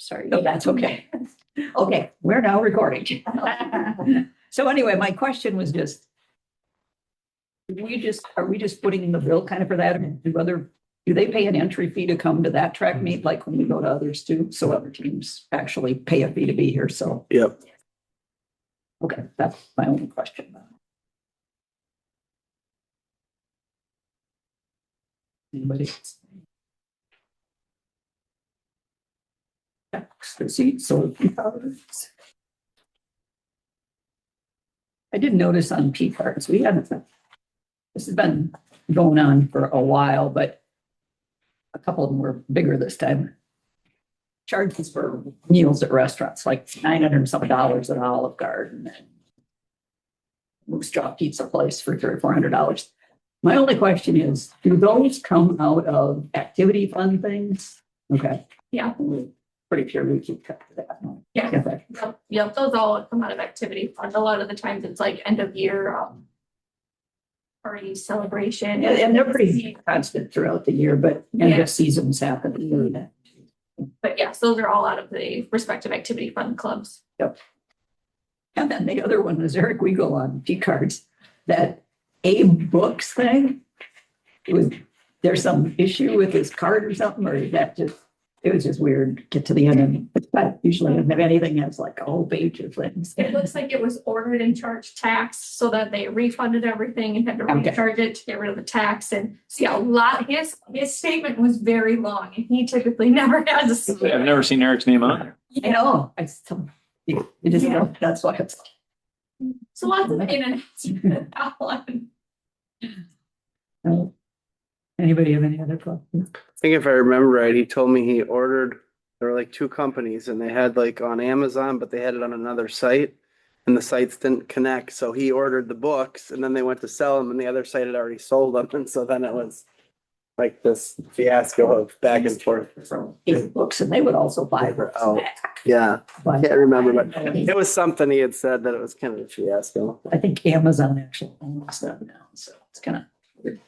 Sorry, no, that's okay. Okay, we're now recording. So anyway, my question was just, are we just putting in the bill kind of for that? And do they pay an entry fee to come to that track meet like when we go to others too? So other teams actually pay a fee to be here. So, Yep. okay, that's my only question. Anybody else? The seats or I did notice on P cards, this has been going on for a while, but a couple of them were bigger this time. Charges for meals at restaurants, like $900 and some at Olive Garden and Moose Jaw Pizza Place for $300 or $400. My only question is, do those come out of activity fund things? Okay. Yeah. Pretty sure we keep track of that. Yeah. Yep. Those all come out of activity fund. A lot of the times it's like end of year party celebration. And they're pretty constant throughout the year, but end of seasons happen. But yes, those are all out of the respective activity fund clubs. Yep. And then the other one was Eric Weigel on P cards, that Abe Books thing. There's some issue with his card or something, or is that just, it was just weird. Get to the end and I usually don't have anything that's like a whole page of things. It looks like it was ordered and charged tax so that they refunded everything and had to recharge it to get rid of the tax. And see, his statement was very long and he typically never has a. I've never seen Eric's name on there. I know. I still, it is, that's why it's. So lots of that one. Anybody have any other questions? I think if I remember right, he told me he ordered, there were like two companies and they had like on Amazon, but they had it on another site and the sites didn't connect. So he ordered the books and then they went to sell them and the other site had already sold them. And so then it was like this fiasco of back and forth. From Abe Books, and they would also buy books back. Yeah, I But can't remember, but it was something he had said that it was kind of a fiasco. I think Amazon actually owns them now, so it's kind of weird.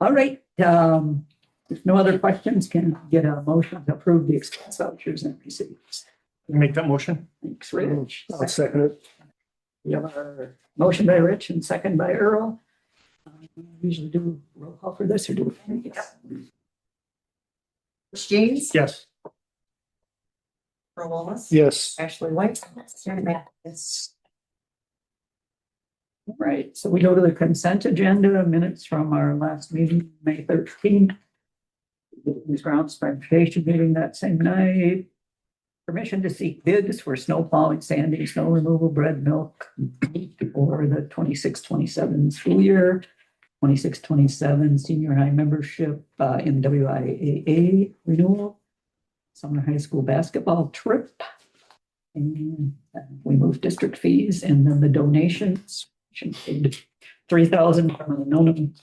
All right, if no other questions, can I get a motion to approve the expense vouchers and receipts? Make that motion. Thanks, Rich. I'll second it. We have a motion by Rich and second by Earl. Usually do roll call for this or do we? James? Yes. Earl Wallace? Yes. Ashley White? Yes. Right, so we go to the consent agenda, minutes from our last meeting, May 13th. These grounds transportation meeting that same night. Permission to seek bids for snow plowing, sanding, snow removal, bread, milk for the 26-27 school year. 26-27 senior high membership in WIAA renewal. Summer high school basketball trip. And we moved district fees and then the donations. $3,000 from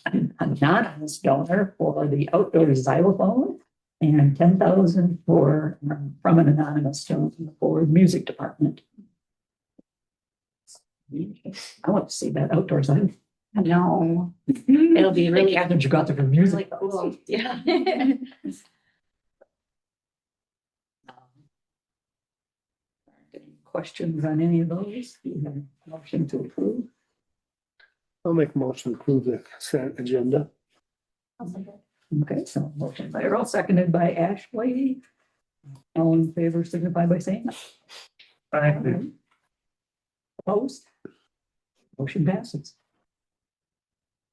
an anonymous donor for the outdoor xylophone and $10,000 from an anonymous donor for the music department. I want to see that outdoor xylophone. I know. It'll be really. Catherine, you got there for music. Really cool. Yeah. Any questions on any of those? Do you have a motion to approve? I'll make a motion to approve the consent agenda. Okay, so motion by Earl, seconded by Ashley. All in favor, signify by saying aye. Opposed? Motion passes.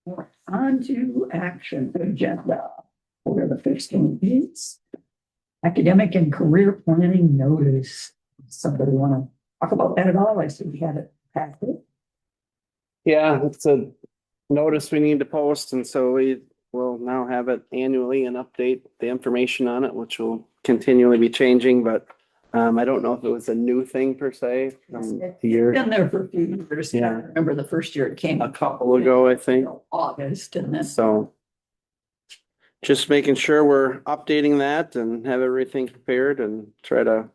All right, on to action agenda. Where the first one is academic and career planning notice. Somebody want to talk about that at all? I see we had it packed. Yeah, it's a notice we need to post, and so we will now have it annually and update the information on it, which will continually be changing, but I don't know if it was a new thing per se. Been there for a few years. Yeah. I remember the first year it came. A couple ago, I think. August and then. So just making sure we're updating that and have everything prepared and try to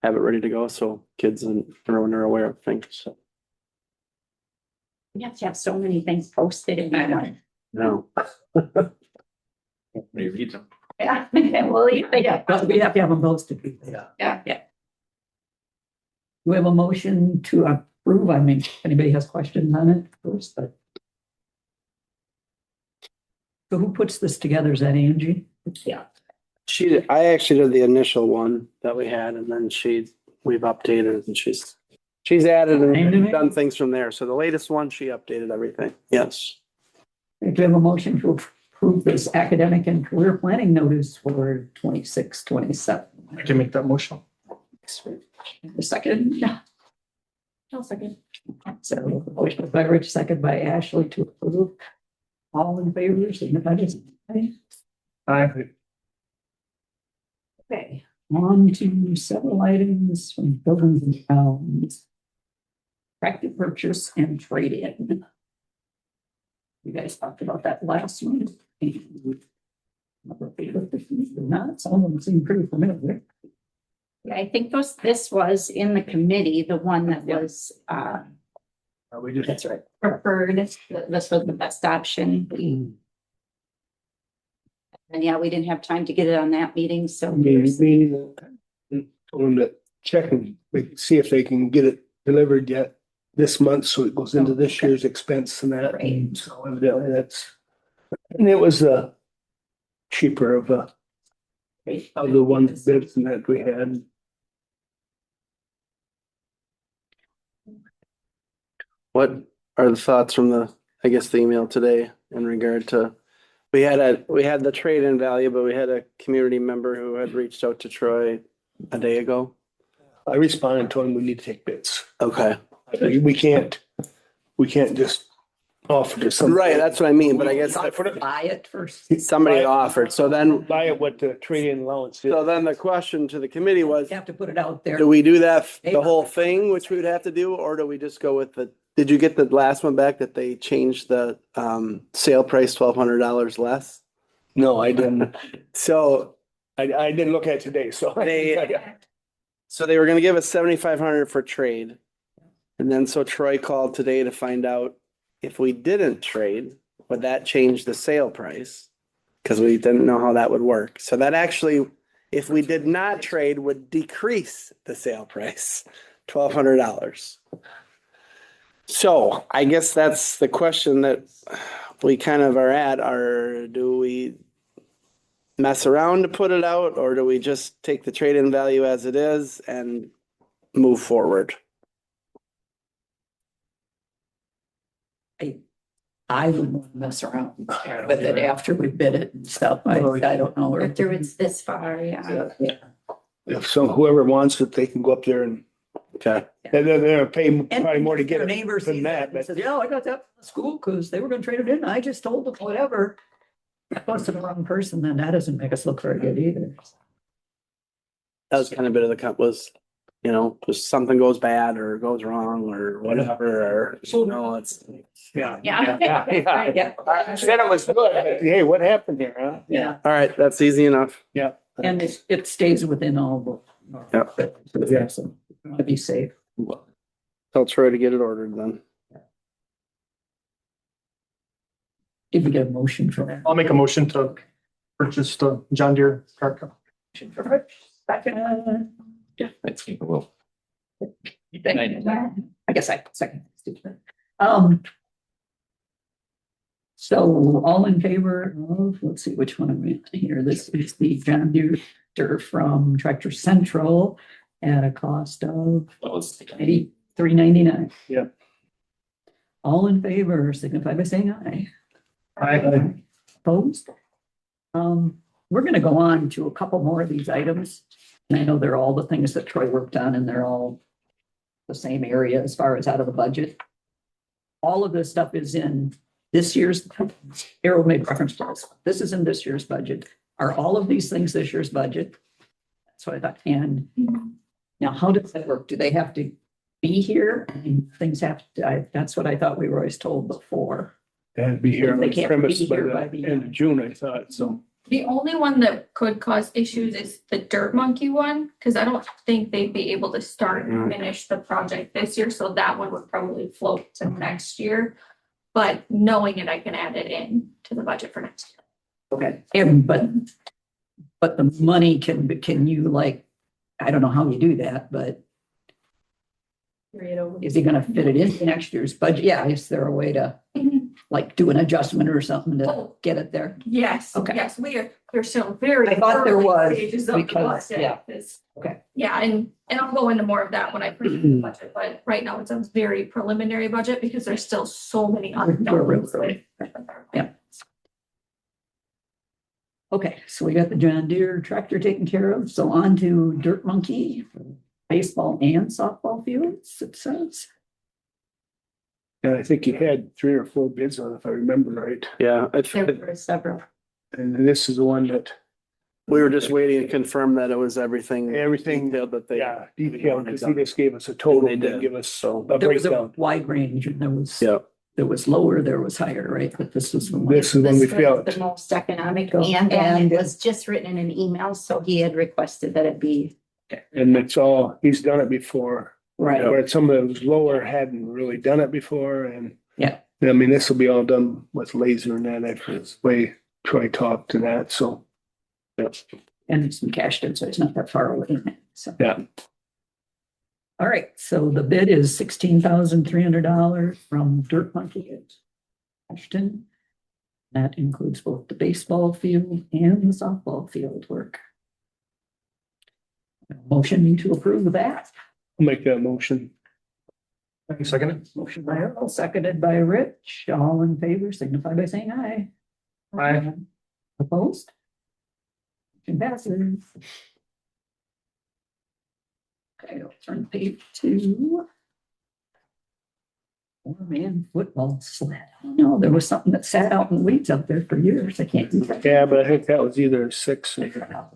have it ready to go so kids and everyone are aware of things. So. You have to have so many things posted and No. Read them. Yeah, well, Yeah, but we have to have them posted. Yeah. yeah. We have a motion to approve. I mean, if anybody has questions on it first, but. So who puts this together? Is that Angie? Yeah. I actually did the initial one that we had and then we've updated and she's added Named and it? done things from there. So the latest one, she updated everything. Yes. Do we have a motion to approve this academic and career planning notice for 26, 27? I can make that motion. A second? Yeah. I'll second. So motion by Rich, second by Ashley to approve. All in favor, signify by saying aye. Aye. Okay, on to several items from buildings and grounds. Tractor purchase and trade-in. You guys talked about that last one. Not, some of them seem pretty familiar. Yeah, I think this was in the committee, the one that was, We just. That's right. preferred. This was the best option. And yeah, we didn't have time to get it on that meeting, so. Meeting, told them to check and see if they can get it delivered yet this month, so it goes into this year's expense and that. Right. So evidently and it was cheaper of the one bids that we had. What are the thoughts from the email today in regard to, we had the trade-in value, but we had a community member who had reached out to Troy a day ago. I responded and told him we need to take bids. Okay. We can't just offer to somebody. Right, that's what I mean, but I guess Buy it first. somebody offered, so then, Buy it what the trade-in allowance is. so then the question to the committee was, You have to put it out there. do we do that, the whole thing, which we would have to do, or do we just go with did you get the last one back that they changed the sale price $1,200 less? No, I didn't. So I didn't look at it today, so. they were gonna give us 7,500 for trade. And then so Troy called today to find out if we didn't trade, would that change the sale price? Cause we didn't know how that would work. So that actually, if we did not trade, would decrease the sale price, $1,200. So I guess that's the question that we kind of are at, do we mess around to put it out, or do we just take the trade-in value as it is and move forward? I would want to mess around with it after we bid it and stuff. I don't know. After it's this far, yeah. If whoever wants it, they can go up there and Okay. they're paying And probably more to get their it neighbors than see that, and but says, yeah, I got that from the school because they were gonna trade it in. I just told them whatever. I posted the wrong person, then that doesn't make us look very good either. That was kind of a bit of the was, if something goes bad or goes wrong or whatever, or, it's. yeah. Yeah. Yeah. I said it was good, but hey, what happened here, huh? Yeah, All right, that's easy enough. Yeah. and it stays within all the. Yeah. So you want to be safe. Tell Troy to get it ordered then. Did we get a motion for that? I'll make a motion to purchase the John Deere tractor. Motion for Rich, second. Yeah, I think it will. I guess I second. So all in favor of, let's see, which one am I here? This is the John Deere from Tractor Central at a cost of $83.99. Yeah. All in favor, signify by saying aye. Aye. Opposed? We're gonna go on to a couple more of these items. And I know they're all the things that Troy worked on and they're all the same area as far as out of the budget. All of this stuff is in this year's, Errol made reference to this. This is in this year's budget. Are all of these things this year's budget? That's what I thought. And now how does that work? Do they have to be here? I mean, things have to, that's what I thought we were always told before. And be here on They the can't premise be by here by the the end of June, I thought, so. The only one that could cause issues is the Dirt Monkey one, because I don't think they'd be able to start and finish the project this year, so that one would probably float to next year. But knowing it, I can add it in to the budget for next year. Okay, but But the money can you like, I don't know how you do that, but is he gonna fit it into next year's budget? Yeah, is there a way to like do an adjustment or something to get it there? Yes, Okay. yes, we're still very. I thought there early was, stages of the because, budget. yeah. It's- Okay. Yeah, and I'll go into more of that when I present the budget, but right now it's a very preliminary budget because there's still so many unknowns. We're Yeah. Okay, so we got the John Deere tractor taken care of, so on to Dirt Monkey, baseball and softball fields, it says. And I think you had 3 or 4 bids on it, if I remember right. Yeah, There were several. And this is the one that, we were just waiting to confirm that it was everything. everything, detailed that they. yeah, detailed, because he just gave us a total, They he didn't did. give us So, a There was a breakdown. wide range, and yeah, there was lower, there was higher, right? But this was the one. This is when we This was felt, the most economic, Go. and And- it was just written in an email, so he had requested that it be. and it's all, he's done it before. Right, Where some of those lower hadn't really done it before, and. Yeah. I mean, this will be all done with laser and that, after the way Troy talked to that, so. and it's in Cashton, so it's not that far away, so. Yeah. All right, so the bid is $16,300 from Dirt Monkey at Ashton. That includes both the baseball field and the softball field work. Motion to approve that. I'll make that motion. Second. Motion by Earl, seconded by Rich. All in favor, signify by saying aye. Aye. Opposed? Motion passes. Okay, I'll turn the page to 4-man football sled. No, there was something that sat out in the weeds up there for years. I can't do that. Yeah, but I think that was either 6 or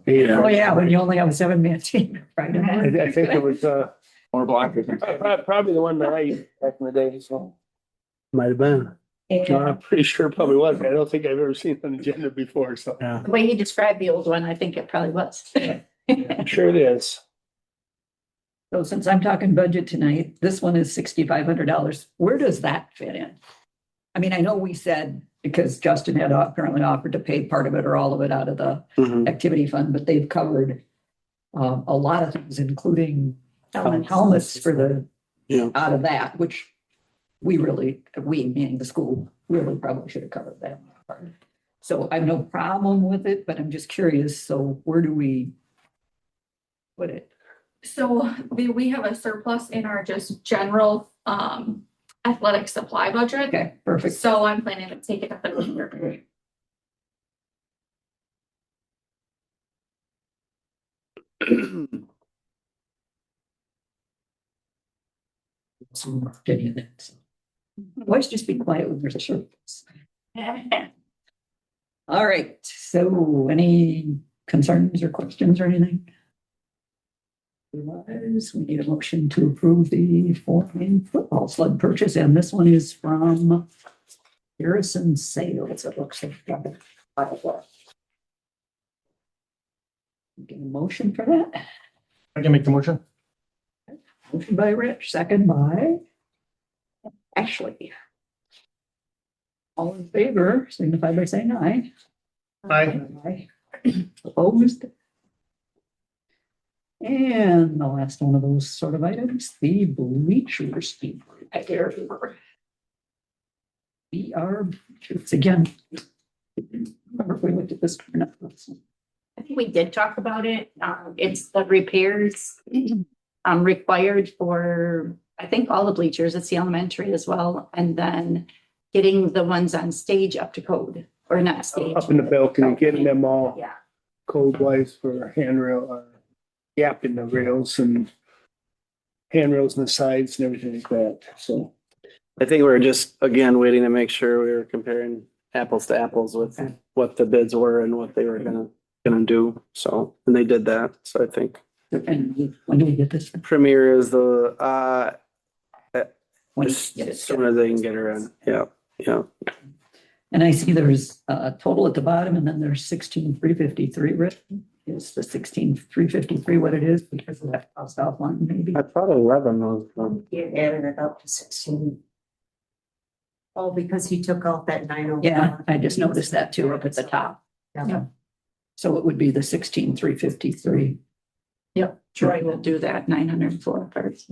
8. Oh, yeah, when you only have a 7-man team, right? I think it was, Or black. probably the one that I used back in the day, so. might have been. No, Yeah. I'm pretty sure it probably was. I don't think I've ever seen an agenda before, so. Yeah. The way he described the old one, I think it probably was. I'm sure it is. So since I'm talking budget tonight, this one is $6,500. Where does that fit in? I mean, I know we said, because Justin had apparently offered to pay part of it or all of it out of the Mhm. activity fund, but they've covered a lot of things, including helmets for the, Yeah. out of that, which we meaning the school, really probably should have covered that part. So I have no problem with it, but I'm just curious, so where do we put it? So we have a surplus in our just general athletic supply budget. Okay, perfect. So I'm planning to take it at the. Some any of that. So. Always just be quiet when there's a surplus. All right, so any concerns or questions or anything? Otherwise, we need a motion to approve the 4-man football sled purchase, and this one is from Harrison Sales, it looks like. Get a motion for that? I can make the motion. Motion by Rich, second by Ashley. All in favor, signify by saying aye. Aye. Aye. Opposed? And the last one of those sort of items, the bleachers. It's again. Remember if we looked at this or not? I think we did talk about it. It's the repairs required for, I think, all the bleachers. It's the elementary as well. And then getting the ones on stage up to code, or not stage. Up in the balcony, getting them all Yeah. code wise for handrail or gap in the rails and handrails and the sides and everything like that, so. I think we were just, again, waiting to make sure we were comparing apples to apples with what the bids were and what they were gonna do. So, and they did that. So I think And when do we get this? Premier is the, When do as we get it? soon as they can get her in. Yeah, yeah. And I see there's a total at the bottom and then there's 16,353 written. Is the 16,353 what it is because of that cost outline maybe? I thought 11 was, You added it up to 16. Oh, because he took out that 901. Yeah, I just noticed that too up at the top. Yeah. So it would be the 16,353. Yep, Troy will do that, 904 parts.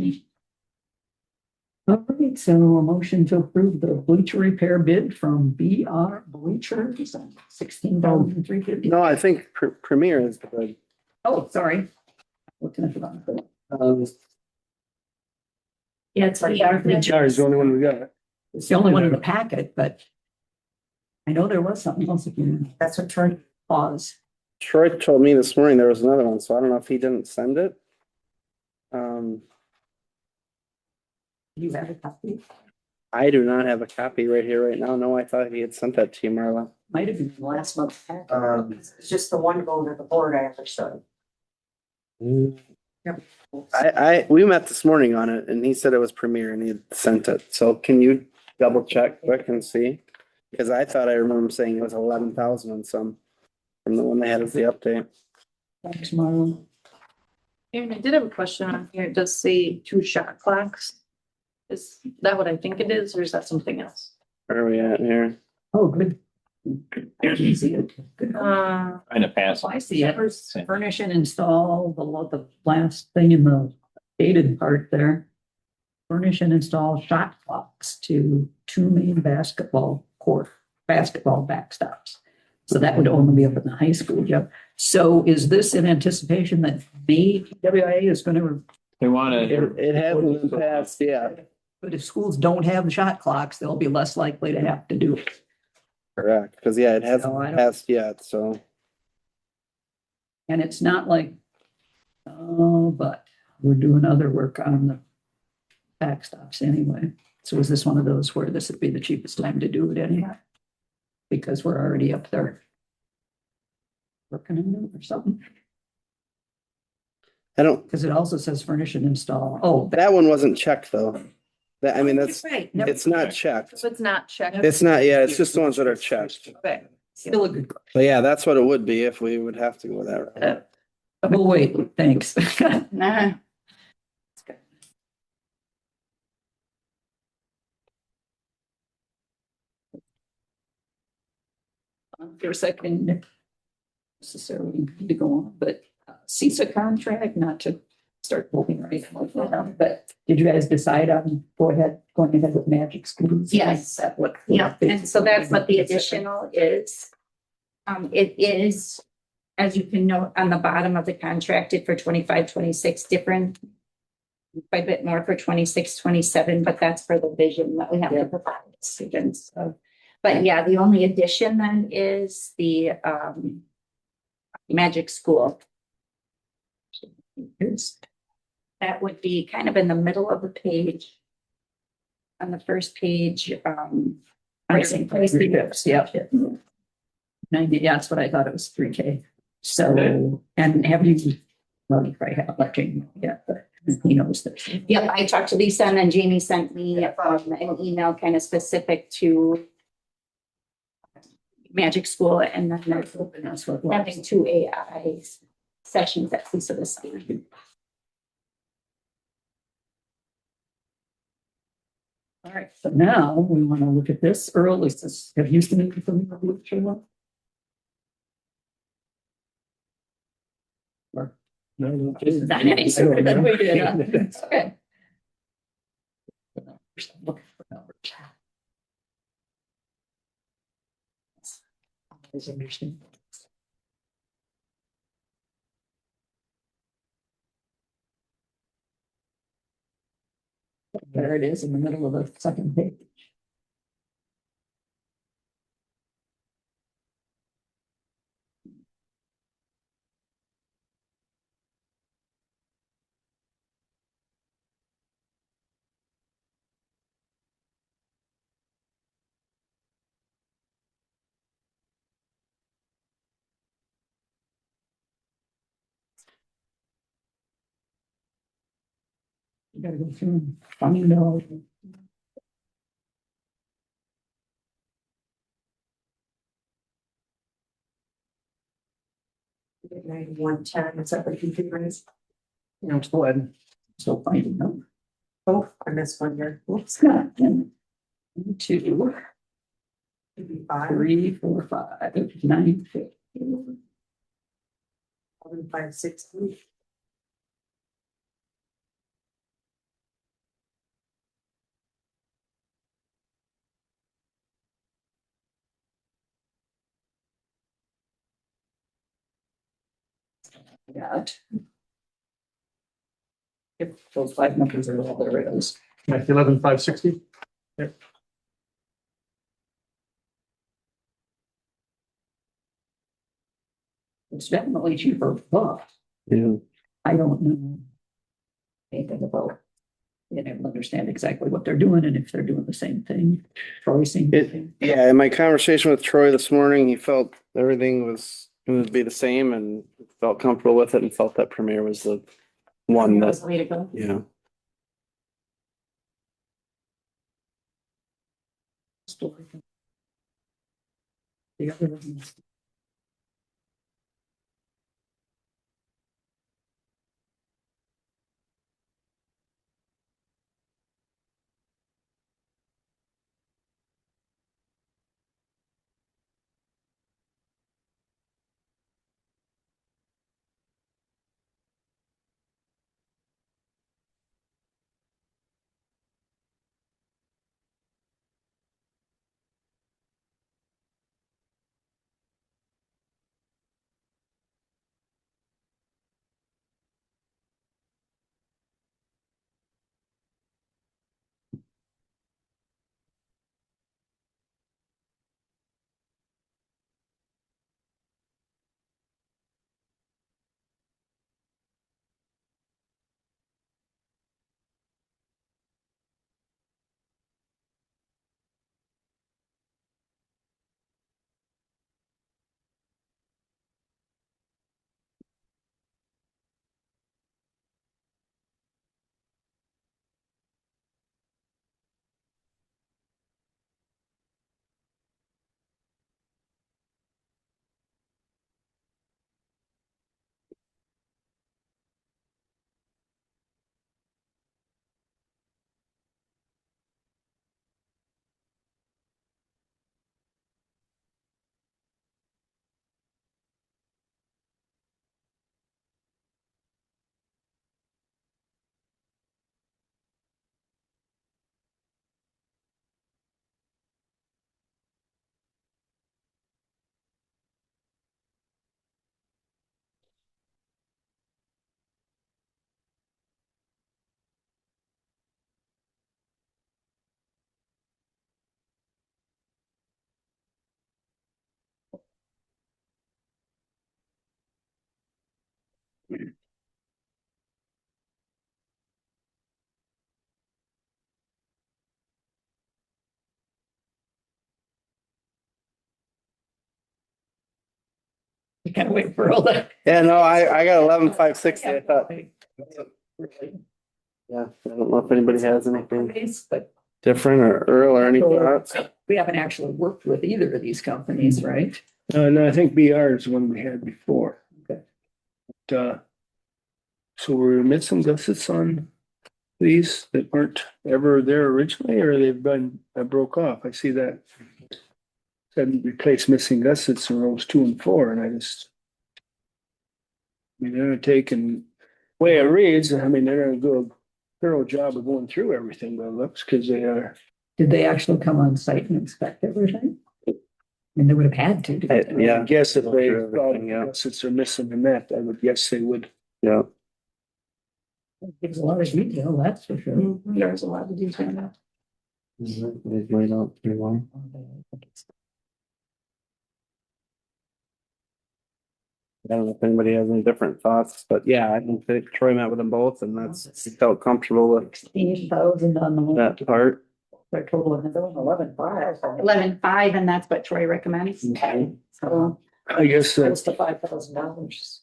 All right, so a motion to approve the bleacher repair bid from BR Bleachers, 16,350. No, I think Premier is the bid. Oh, sorry. Looking at the wrong thing. Yeah, it's like our HR is the only one we got. It's the only one in the packet, but I know there was something else if you That's what Troy, pause. Troy told me this morning there was another one, so I don't know if he didn't send it. You have a copy? I do not have a copy right here right now. No, I thought he had sent that to you, Marla. Might have been last month. it's just the one going to the board, I understood. We met this morning on it and he said it was Premier and he had sent it. So can you double check quick and see? Because I thought I remember him saying it was 11,000 and some from the one they had as the update. Thanks, Marlon. Aaron, I did have a question on here. It does say 2 shot clocks. Is that what I think it is, or is that something else? Where are we at here? Oh, good. I can see it. Good. Uh, Kind of pass. I see it. Furnish and install the last thing in the dated part there. Furnish and install shot clocks to 2 main basketball backstops. So that would only be up in the high school, Jeff. So is this in anticipation that BWA is going to, They want to, It hasn't been passed yet. but if schools don't have the shot clocks, they'll be less likely to have to do it. Correct. Because yeah, it No, I hasn't don't- passed yet. So And it's not like, oh, but we're doing other work on the backstops anyway. So is this one of those where this would be the cheapest time to do it anyway? Because we're already up there working on it or something? I don't, Because it also says furnish and install. Oh, that one wasn't checked though. I mean, that's, right. it's not checked. if it's not checked. It's not, yeah, it's just the ones that are checked. Okay. Still a good. But yeah, that's what it would be if we would have to go that route. We'll wait, thanks. Nah. For a second, necessarily need to go on, but CISA contract, not to start moving right now, but did you guys decide on going ahead with Magic Schools? Yes. Is that what? Yeah, and so that's what the additional is. It is, as you can note on the bottom of the contracted for 25-26 different. Quite a bit more for 26-27, but that's for the vision that we have to provide students. So, but yeah, the only addition then is the Magic School. That would be kind of in the middle of the page. On the first page, pricing. Yeah. 90, yeah, that's what I thought it was 3K. So, and have you, well, you probably haven't let Jamie know yet, but he knows this. Yep, I talked to Lisa and then Jamie sent me an email kind of specific to Magic School and then That's what it was. having 2 AI sessions at Lisa this year. All right, so now we want to look at this. Earl, is this, have you seen it from the literature one? Or- No, no. Not any sooner than we did, huh? Okay. Looking for numbers. Always interesting. There it is in the middle of the second page. You gotta go through and find out. 9110, is that what you think, Rose? No, go ahead. Still finding them. Oh, I missed one here. Whoops, got them. 1, 2, 5. 3, 4, 5, 9, 15. 560. Got. If those five numbers are all there it is. 11,560. It's definitely cheaper, but Yeah. I don't know anything about being able to understand exactly what they're doing and if they're doing the same thing. Troy seemed to. Yeah, in my conversation with Troy this morning, he felt everything was going to be the same and felt comfortable with it and felt that Premier was the one That's that, the way to go. yeah. The other one. You can't wait for all that. Yeah, no, I got 11,560. I thought, yeah, I don't know if anybody has anything But different or Earl or any thoughts. we haven't actually worked with either of these companies, right? No, I think BR is the one we had before. Okay. So we're missing gussets on these that weren't ever there originally, or they've been, broke off. I see that. Said replace missing gussets in rows 2 and 4, and I just. I mean, they're taking, way it reads, I mean, they're gonna do a thorough job of going through everything by the looks, because they are. Did they actually come on site and inspect everything? I mean, they would have had to. Yeah. I guess if they Sure, thought everything, yeah. gussets are missing in that, I would guess they would. Yeah. Gives a lot of detail, that's for sure. There's a lot of detail in that. They've laid out pretty well. I don't know if anybody has any different thoughts, but yeah, I think that Troy met with them both and he felt comfortable with 16,000 on the one. that part. Their total of 11,500. 11,500, and that's what Troy recommends. Okay. So I guess Close that, to $5,000.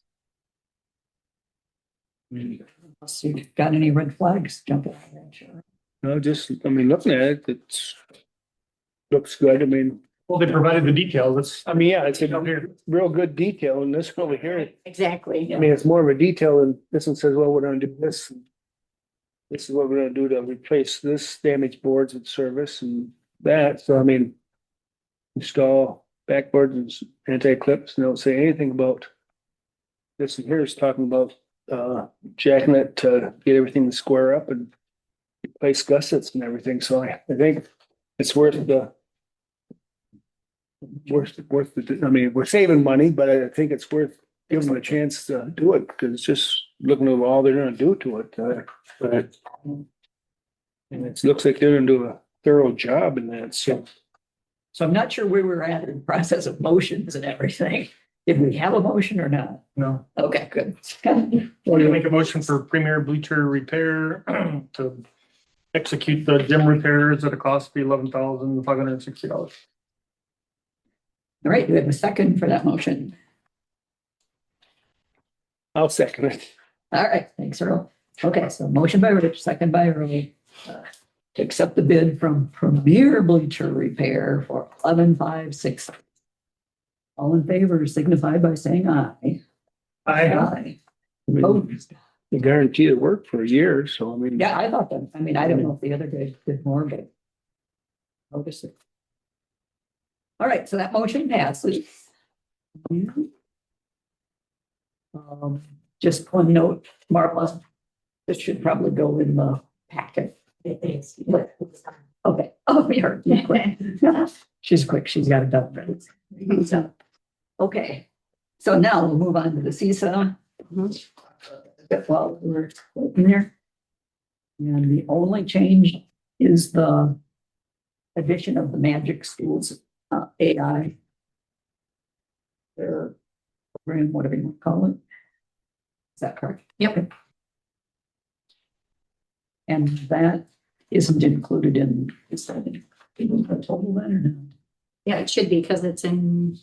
Unless you've got any red flags jumping out there, sure. no, just, I mean, looking at it, it's. Looks good. I mean, Well, they provided the details. It's, I mean, yeah, it's a Down here. real good detail in this over here. exactly. I mean, it's more of a detail than this one says, well, we're gonna do this. This is what we're gonna do to replace this damaged boards with service and that. So I mean, install backboards and anti-clips, and they don't say anything about this here is talking about, jacking it to get everything to square up and replace gussets and everything, so I think it's worth the I mean, we're saving money, but I think it's worth giving them a chance to do it, because it's just looking at all they're gonna do to it, Right. and it looks like they're gonna do a thorough job in that, so. So I'm not sure where we're at in the process of motions and everything. Did we have a motion or not? No. Okay, good. Want to make a motion for Premier Bleacher Repair to execute the gym repairs at a cost of $11,560. All right, do we have a second for that motion? I'll second it. All right, thanks, Earl. Okay, so motion by Rich, second by Earl, to accept the bid from Premier Bleacher Repair for 11,560. All in favor signify by saying aye. Aye. Opposed? The guarantee to work for a year, so I mean. Yeah, I thought that, I mean, I don't know if the other guys did more, but. Obviously. All right, so that motion passes. Just one note, Marla, this should probably go in the packet. It is. Okay, oh, you're quick. She's quick, she's got it done. So, okay, so now we'll move on to the seesaw. While we're in there. And the only change is the addition of the Magic Schools AI. Their program, whatever you want to call it. Is that correct? Yep. And that isn't included in, is that in the total then or not? Yeah, it should be because it's in,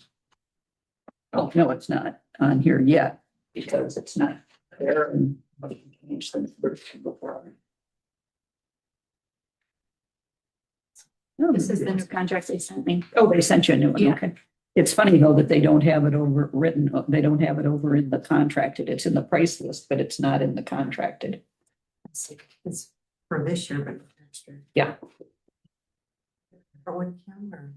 Oh, no, it's not on here yet, because it's not there and we can change things before. this is the new contract they sent me. Oh, they sent you a new one, Yeah. okay. It's funny though that they don't have it over written, they don't have it over in the contracted, it's in the price list, but it's not in the contracted. It's for this year, but next year. Yeah. For one camera.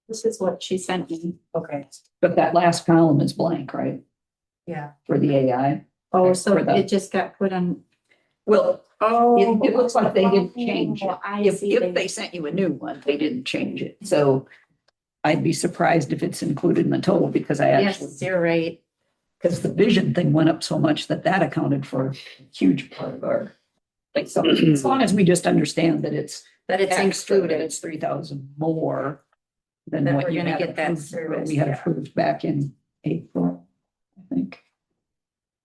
This is what she sent me. Okay, But that last column is blank, right, yeah. for the AI? Oh, so For the- it just got put on. Well, Oh. it looks like they didn't change it. I If, see. if they sent you a new one, they didn't change it, so I'd be surprised if it's included in the total, because I actually, Yes, you're right. because the vision thing went up so much that accounted for a huge part of our. Like, so as long as we just understand that it's That it's extra, that included. it's 3,000 more than That what we're you gonna had get that approved, what service, we had yeah. approved back in April, I think.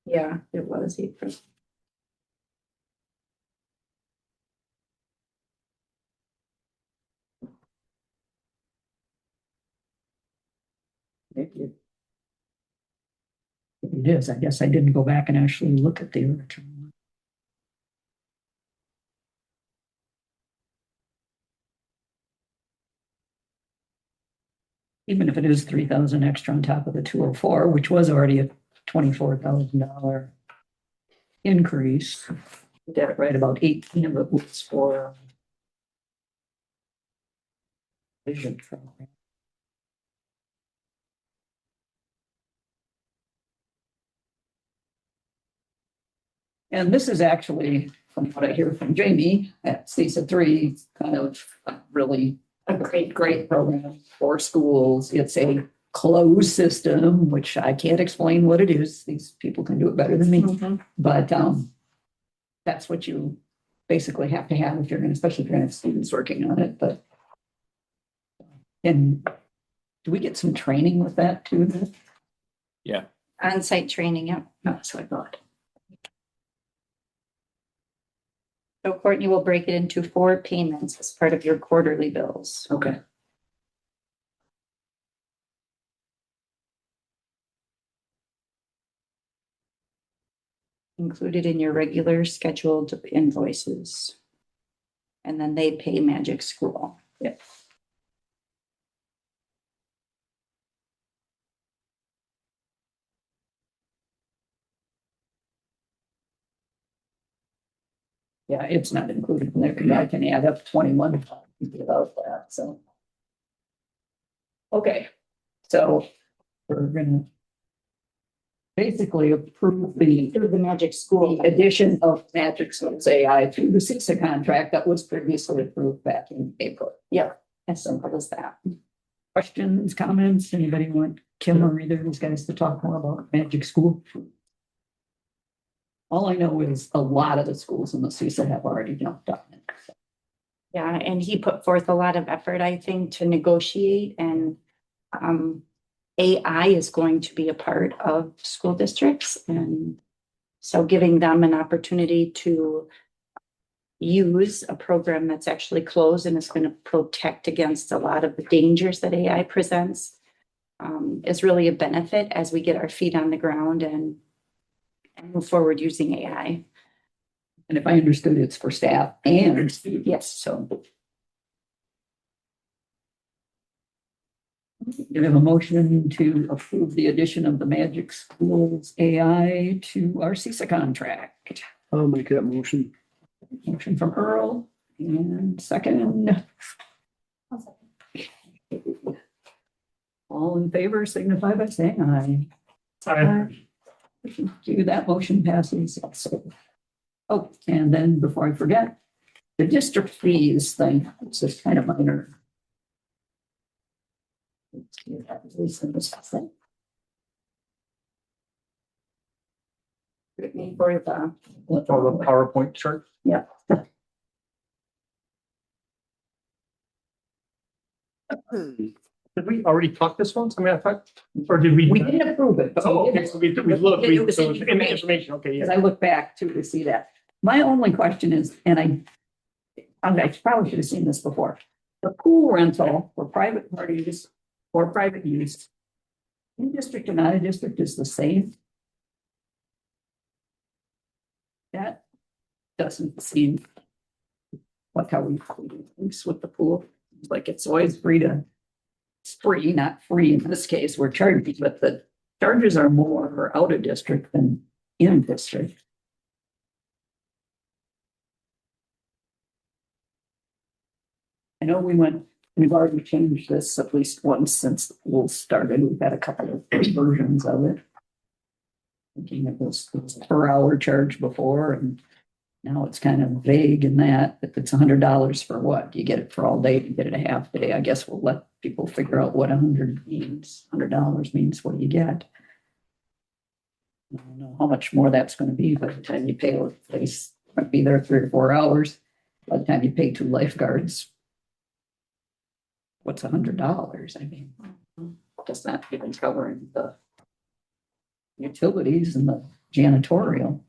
Yeah, it was April. It is, I guess I didn't go back and actually look at the original one. Even if it is 3,000 extra on top of the 204, which was already a $24,000 increase. We did it right, about 18 of it was for vision program. And this is actually, from what I hear from Jamie at CISA 3, kind of really a great program for schools. It's a closed system, which I can't explain what it is. These people can do it better than me. Mhm. But that's what you basically have to have if you're going to, especially if you're going to have students working on it. But and do we get some training with that too? Yeah. On-site training, yeah. That's what I thought. So Courtney will break it into 4 payments as part of your quarterly bills. Okay. Included in your regular scheduled invoices. And then they pay Magic School. Yeah. Yeah, it's not included in there because I can add up 21 without that, so. Okay, so we're gonna basically approve the Through the magic school. the addition of Magic Schools AI to the CISA contract that was previously approved back in April. Yep, as simple as that. Questions, comments? Anybody want Kim or either of these guys to talk more about Magic School? All I know is a lot of the schools in the CISA have already jumped on it. Yeah, and he put forth a lot of effort, I think, to negotiate and AI is going to be a part of school districts and so giving them an opportunity to use a program that's actually closed and is going to protect against a lot of the dangers that AI presents is really a benefit as we get our feet on the ground and move forward using AI. And if I understood, it's for staff and students. Yes. So. Do we have a motion to approve the addition of the Magic Schools AI to our CISA contract? I'll make that motion. Motion from Earl and second. All in favor signify by saying aye. Aye. Thank you. That motion passes also. Oh, and then before I forget, the district fees thing, it's just kind of minor. Brittany, for the Oh, the PowerPoint chart. Yeah. Did we already talk this once? I mean, I thought, or did we? We didn't approve it, but Oh, we okay, did. so we looked, It was so in it's in the information, okay, Because yeah. I look back too to see that. My only question is, and I probably should have seen this before. The pool rental for private parties or private use in district and out of district is the same. That doesn't seem like how we use with the pool. Like it's always it's free, not free in this case, we're charging, but the charges are more for out of district than in district. I know we've already changed this at least once since the pool started. We've had a couple of versions of it. Thinking it was per hour charge before, and now it's kind of vague in that if it's $100 for what? Do you get it for all day? Do you get it a half day? I guess we'll let people figure out what 100 means. $100 means what do you get? I don't know how much more that's going to be by the time you pay a place. Might be there 3 or 4 hours. By the time you pay 2 lifeguards, what's $100? I mean, just not even covering the utilities and the janitorial.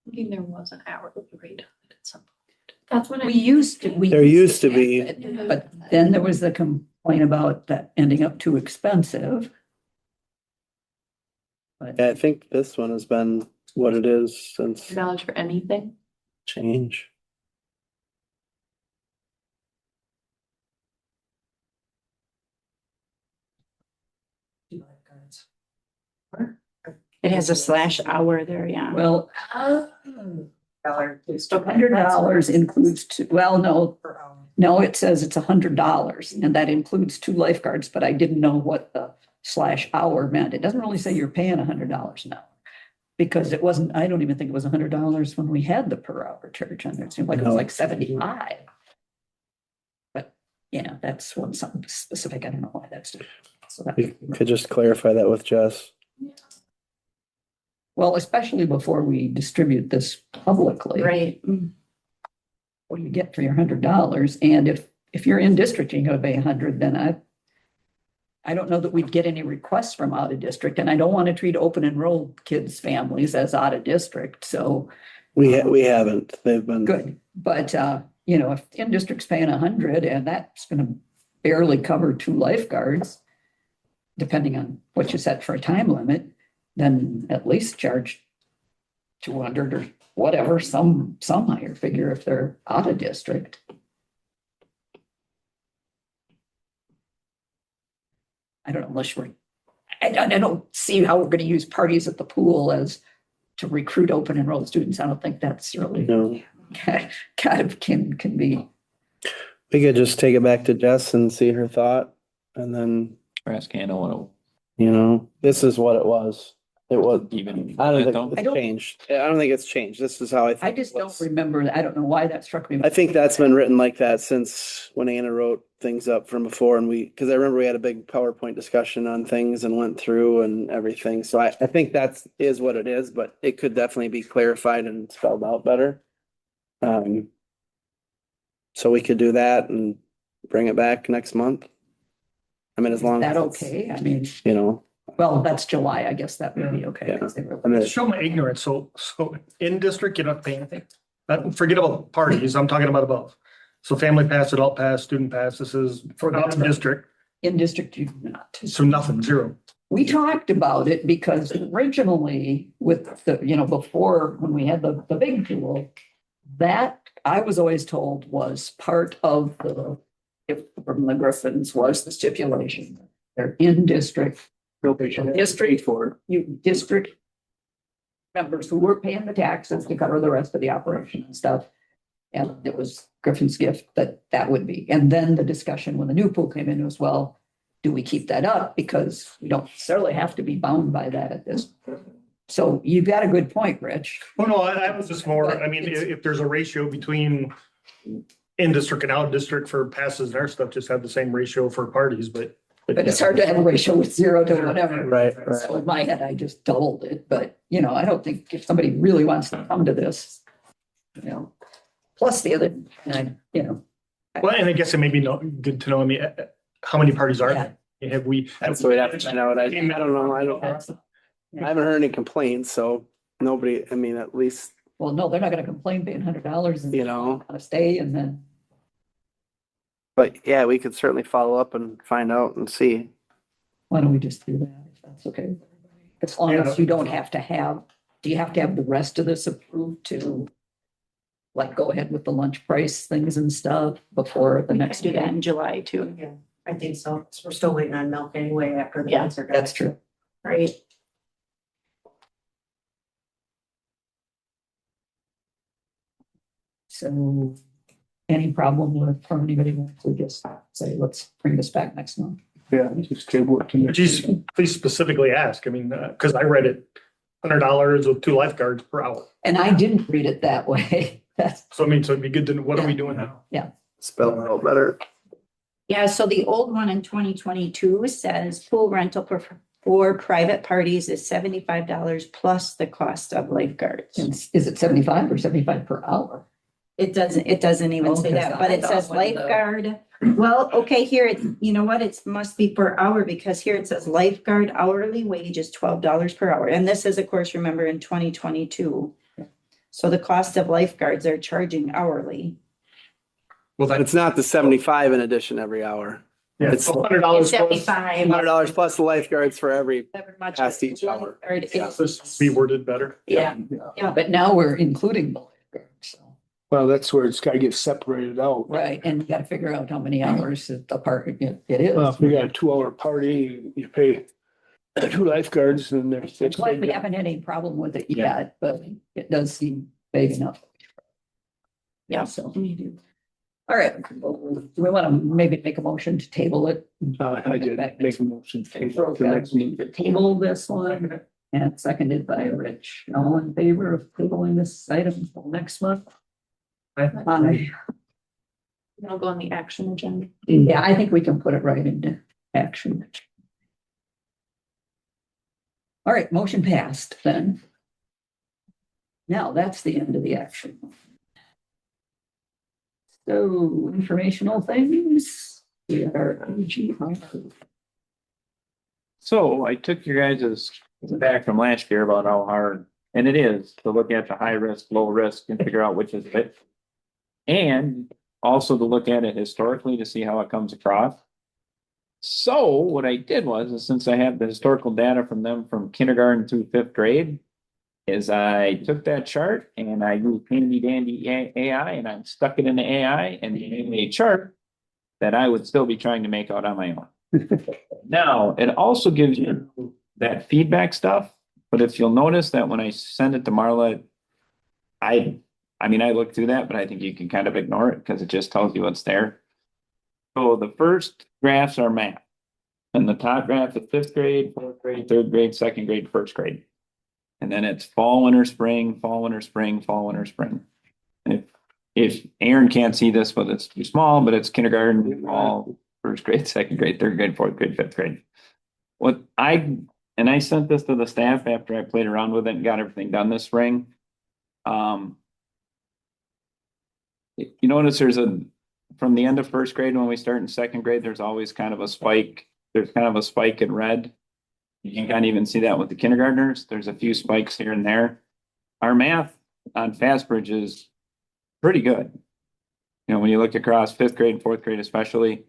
Thinking there was an hourly rate at some point. That's what We used to. There used to be. have it, but then there was the complaint about that ending up too expensive. But Yeah, I think this one has been what it is since $100 for anything? change. it has a slash hour there, yeah. well, $100 includes no, Per hour. no, it says it's $100 and that includes 2 lifeguards, but I didn't know what the slash hour meant. It doesn't really say you're paying $100 an hour. Because it wasn't, I don't even think it was $100 when we had the per hour charge on there. It seemed like it was No. like 75. But, that's one something specific. I don't know why that's. So that, You could just clarify that with Jess. well, especially before we distribute this publicly. Right. What do you get for your $100? And if you're in district, you're going to pay 100, then I don't know that we'd get any requests from out of district, and I don't want to treat open enrolled kids' families as out of district. So We haven't. They've been good, but if in district's paying 100 and that's going to barely cover 2 lifeguards, depending on what you set for a time limit, then at least charge 200 or whatever, some higher figure if they're out of district. I don't know, unless I don't see how we're going to use parties at the pool as to recruit open enrolled students. I don't think that's really no. kind of can be. We could just take it back to Jess and see her thought, and then, Ask Hannah what this is what it was. It was, even. I don't I think don't- it's changed. I don't think it's changed. This is how I think. I just it don't was. remember, I don't know why that struck me. I think that's been written like that since when Anna wrote things up from before and because I remember we had a big PowerPoint discussion on things and went through and everything. So I think is what it is, but it could definitely be clarified and spelled out better. So we could do that and bring it back next month. I mean, as Is long that as it's, okay? I mean, you know, well, that's July. I guess that would be okay. 'cause they were- I mean, Show my ignorance. So in district, you don't have to pay anything. Forget about parties. I'm talking about above. So family pass, adult pass, student pass, this is for out of district. In district, you do not. So nothing, zero. We talked about it because originally with the, before, when we had the big pool, that I was always told was part of from the Griffins was the stipulation. They're in district. District for district members who were paying the taxes to cover the rest of the operation and stuff. And it was Griffin's gift that would be. And then the discussion when the new pool came in was, well, do we keep that up? Because we don't necessarily have to be bound by that at this. So you've got a good point, Rich. Oh, no, I was just more, I mean, if there's a ratio between in district and out district for passes and our stuff, just have the same ratio for parties, but. But it's hard to have a ratio with 0 to whatever. right. So in my head, I just doubled it, but I don't think if somebody really wants to come to this, plus the other, Well, and I guess it may be good to know, I mean, how many parties are Yeah. there? Have we? That's what we'd have to find out. I don't know. I haven't heard any complaints, so nobody, I mean, at least, well, no, they're not gonna complain paying $100 and on a stay and then, but yeah, we could certainly follow up and find out and see. why don't we just do that if that's okay? with everybody? As long as you don't have to have, do you have to have the rest of this approved to like go ahead with the lunch price things and stuff before the We next could do that meeting? in July too, Yeah, I think so. 'Cause we're still waiting on milk anyway after the Yeah, ones are done. That's true. right? So any problem with, from anybody wants to just say, let's bring this back next month? Yeah, just table it to next. Geez, please specifically ask, I mean, cause I read it, $100 with 2 lifeguards per hour. And I didn't read it that way. That's, So I mean, so it'd be good to know, what are we doing now? Spell it out better. Yeah, so the old one in 2022 says pool rental for private parties is $75 plus the cost of lifeguards. is it 75 or 75 per hour? It doesn't even say Okay, that, so but I it thought says when the- lifeguard. Well, okay, here, you know what, it must be per hour because here it says lifeguard hourly wage is $12 per hour. And this is, of course, remember in 2022. So the cost of lifeguards are charging hourly. Well, But it's not the 75 in addition every hour. Yeah, It's so $100 It's plus. $75. $100 plus the lifeguards for every, However much Past each hour. lifeguard is. Yeah. This be worded better. Yeah, But now we're including the lifeguard, so, Well, that's where it's gotta get separated out. right, and you gotta figure out how many hours apart it is. Well, if we got a 2-hour party, you pay 2 lifeguards and there's. It's like we haven't had any problem with it yet, but it does seem big enough. Yeah. So. All right, do we want to maybe make a motion to table it? I did make a motion. to table to next meeting. Table this one, and seconded by Rich. All in favor of tabling this item until next month? Aye. It'll go on the action agenda. Yeah, I think we can put it right into action. All right, motion passed then. Now, that's the end of the action. So informational things. We are AGR. So I took your guys' back from last year about how hard, and it is, to look at the high risk, low risk and figure out which is it. And also to look at it historically to see how it comes across. So what I did was, is since I have the historical data from them from kindergarten through 5th grade, is I took that chart and I used handy dandy AI and I stuck it in the AI and made a chart that I would still be trying to make out on my own. Now, it also gives you that feedback stuff, but if you'll notice that when I send it to Marla, I mean, I look through that, but I think you can kind of ignore it because it just tells you what's there. So the first graphs are math. And the top graph is fifth grade, fourth grade, third grade, second grade, first grade. And then it's fall, winter, spring, fall, winter, spring, fall, winter, spring. And if Aaron can't see this, but it's too small, but it's kindergarten, fall, first grade, second grade, third grade, fourth grade, fifth grade. And I sent this to the staff after I played around with it and got everything done this spring. You notice from the end of first grade, when we start in second grade, there's always kind of a spike. There's kind of a spike in red. You can kind of even see that with the kindergartners. There's a few spikes here and there. Our math on Fastbridge is pretty good. You know, when you look across fifth grade, fourth grade, especially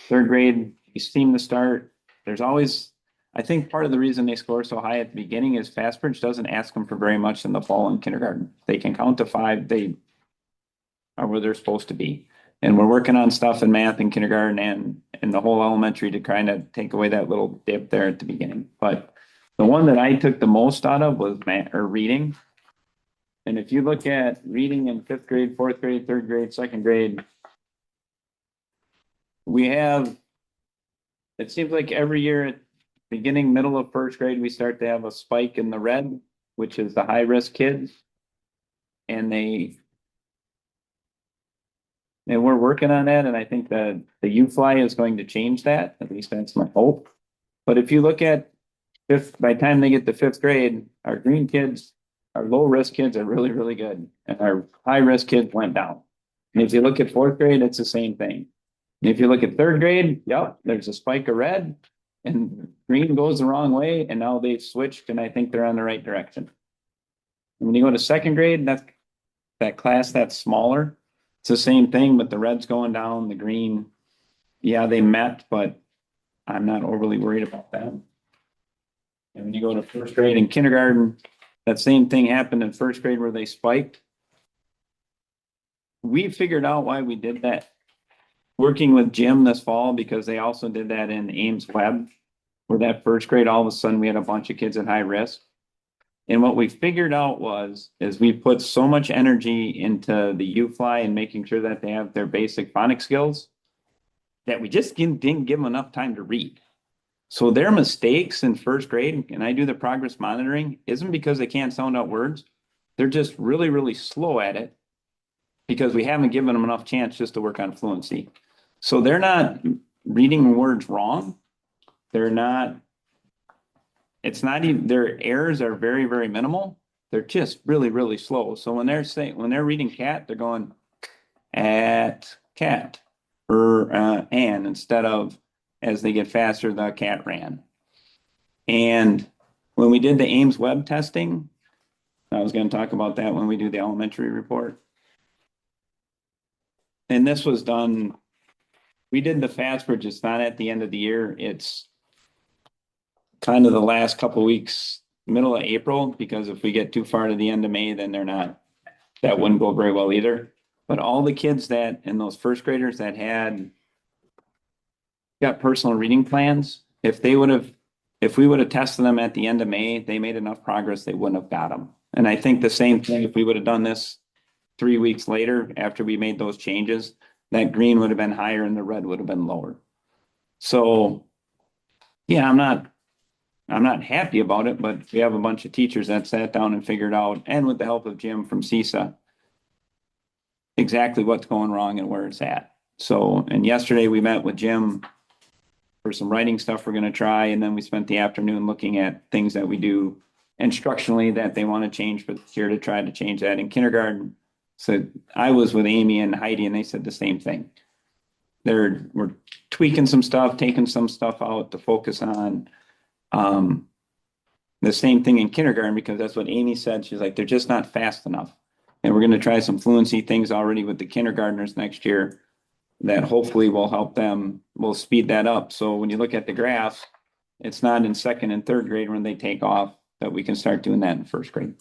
third grade, you seem to start. There's always, I think part of the reason they score so high at the beginning is Fastbridge doesn't ask them for very much in the fall and kindergarten. They can count to 5. They are where they're supposed to be. And we're working on stuff in math in kindergarten and the whole elementary to kind of take away that little dip there at the beginning. But the one that I took the most out of was math or reading. And if you look at reading in fifth grade, fourth grade, third grade, second grade, it seems like every year at beginning, middle of first grade, we start to have a spike in the red, which is the high risk kids. And we're working on that, and I think that the U-Fly is going to change that. At least that's my hope. But if you look at by the time they get to fifth grade, our green kids, our low risk kids are really, really good, and our high risk kids went down. And if you look at fourth grade, it's the same thing. And if you look at third grade, yep, there's a spike of red, and green goes the wrong way, and now they've switched, and I think they're on the right direction. And when you go to second grade, that class that's smaller. It's the same thing, but the red's going down, the green, yeah, they met, but I'm not overly worried about that. And when you go to first grade and kindergarten, that same thing happened in first grade where they spiked. We figured out why we did that. Working with Jim this fall, because they also did that in Ames Web, where that first grade, all of a sudden we had a bunch of kids at high risk. And what we figured out is we put so much energy into the U-Fly and making sure that they have their basic phonics skills that we just didn't give them enough time to read. So their mistakes in first grade, and I do the progress monitoring, isn't because they can't sound out words. They're just really, really slow at it because we haven't given them enough chance just to work on fluency. So they're not reading words wrong. It's not even, their errors are very, very minimal. They're just really, really slow. So when they're reading cat, they're going at cat or and instead of as they get faster, the cat ran. And when we did the Ames Web testing, I was going to talk about that when we do the elementary report. And this was done, we did the Fastbridge, it's not at the end of the year, it's kind of the last couple weeks, middle of April, because if we get too far to the end of May, then that wouldn't go very well either. But all the kids and those first graders that got personal reading plans, if we would have tested them at the end of May, they made enough progress, they wouldn't have got them. And I think the same thing, if we would have done this 3 weeks later, after we made those changes, that green would have been higher and the red would have been lower. So yeah, I'm not happy about it, but we have a bunch of teachers that sat down and figured out, and with the help of Jim from CISA, exactly what's going wrong and where it's at. So, and yesterday we met with Jim for some writing stuff we're going to try, and then we spent the afternoon looking at things that we do instructionally that they want to change for this year to try to change that in kindergarten. So I was with Amy and Heidi, and they said the same thing. We're tweaking some stuff, taking some stuff out to focus on the same thing in kindergarten, because that's what Amy said. She's like, they're just not fast enough. And we're going to try some fluency things already with the kindergartners next year that hopefully will help them, will speed that up. So when you look at the graph, it's not in second and third grade when they take off that we can start doing that in first grade.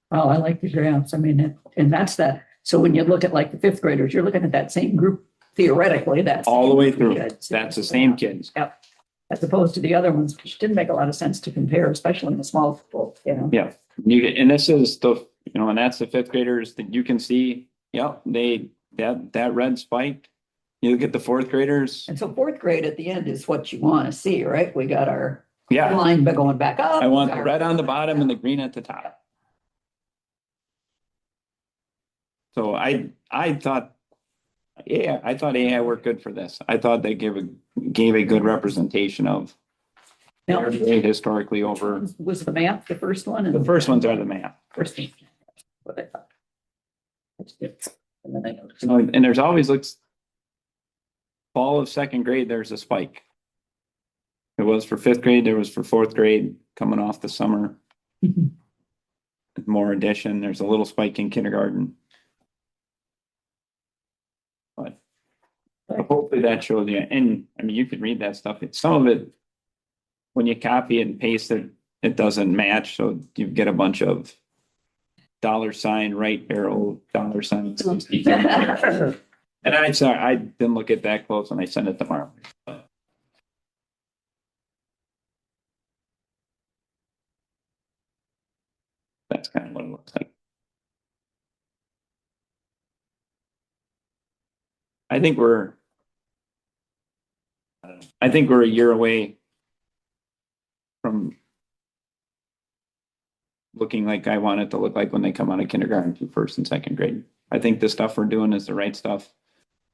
Well, I like the graphs. I mean, and that's that. So when you look at like the fifth graders, you're looking at that same group theoretically. That's all the way through. That's the same kids. Yep. As opposed to the other ones, which didn't make a lot of sense to compare, especially in the small school, you know. Yeah. And this is and that's the fifth graders that you can see. Yep. That red spiked. You look at the fourth graders, And so fourth grade at the end is what you want to see, right? We got our yeah, line going back up. I want the red on the bottom and the green at the top. So I thought, yeah, I thought AI worked good for this. I thought they gave a good representation of Now, their grade historically over. was the math the first one? The first ones are the math. First one. What I thought. That's good. And then I noticed. So, and there's always looks fall of second grade, there's a spike. It was for fifth grade, there was for fourth grade coming off the summer. More addition, there's a little spike in kindergarten. But hopefully that shows you, and I mean, you could read that stuff. Some of it, when you copy it and paste it, it doesn't match. So you get a bunch of $, right arrow, $. And I'm sorry, I didn't look at that close when I sent it tomorrow. That's kind of what it looks like. I think we're a year away from looking like I want it to look like when they come out of kindergarten to first and second grade. I think the stuff we're doing is the right stuff.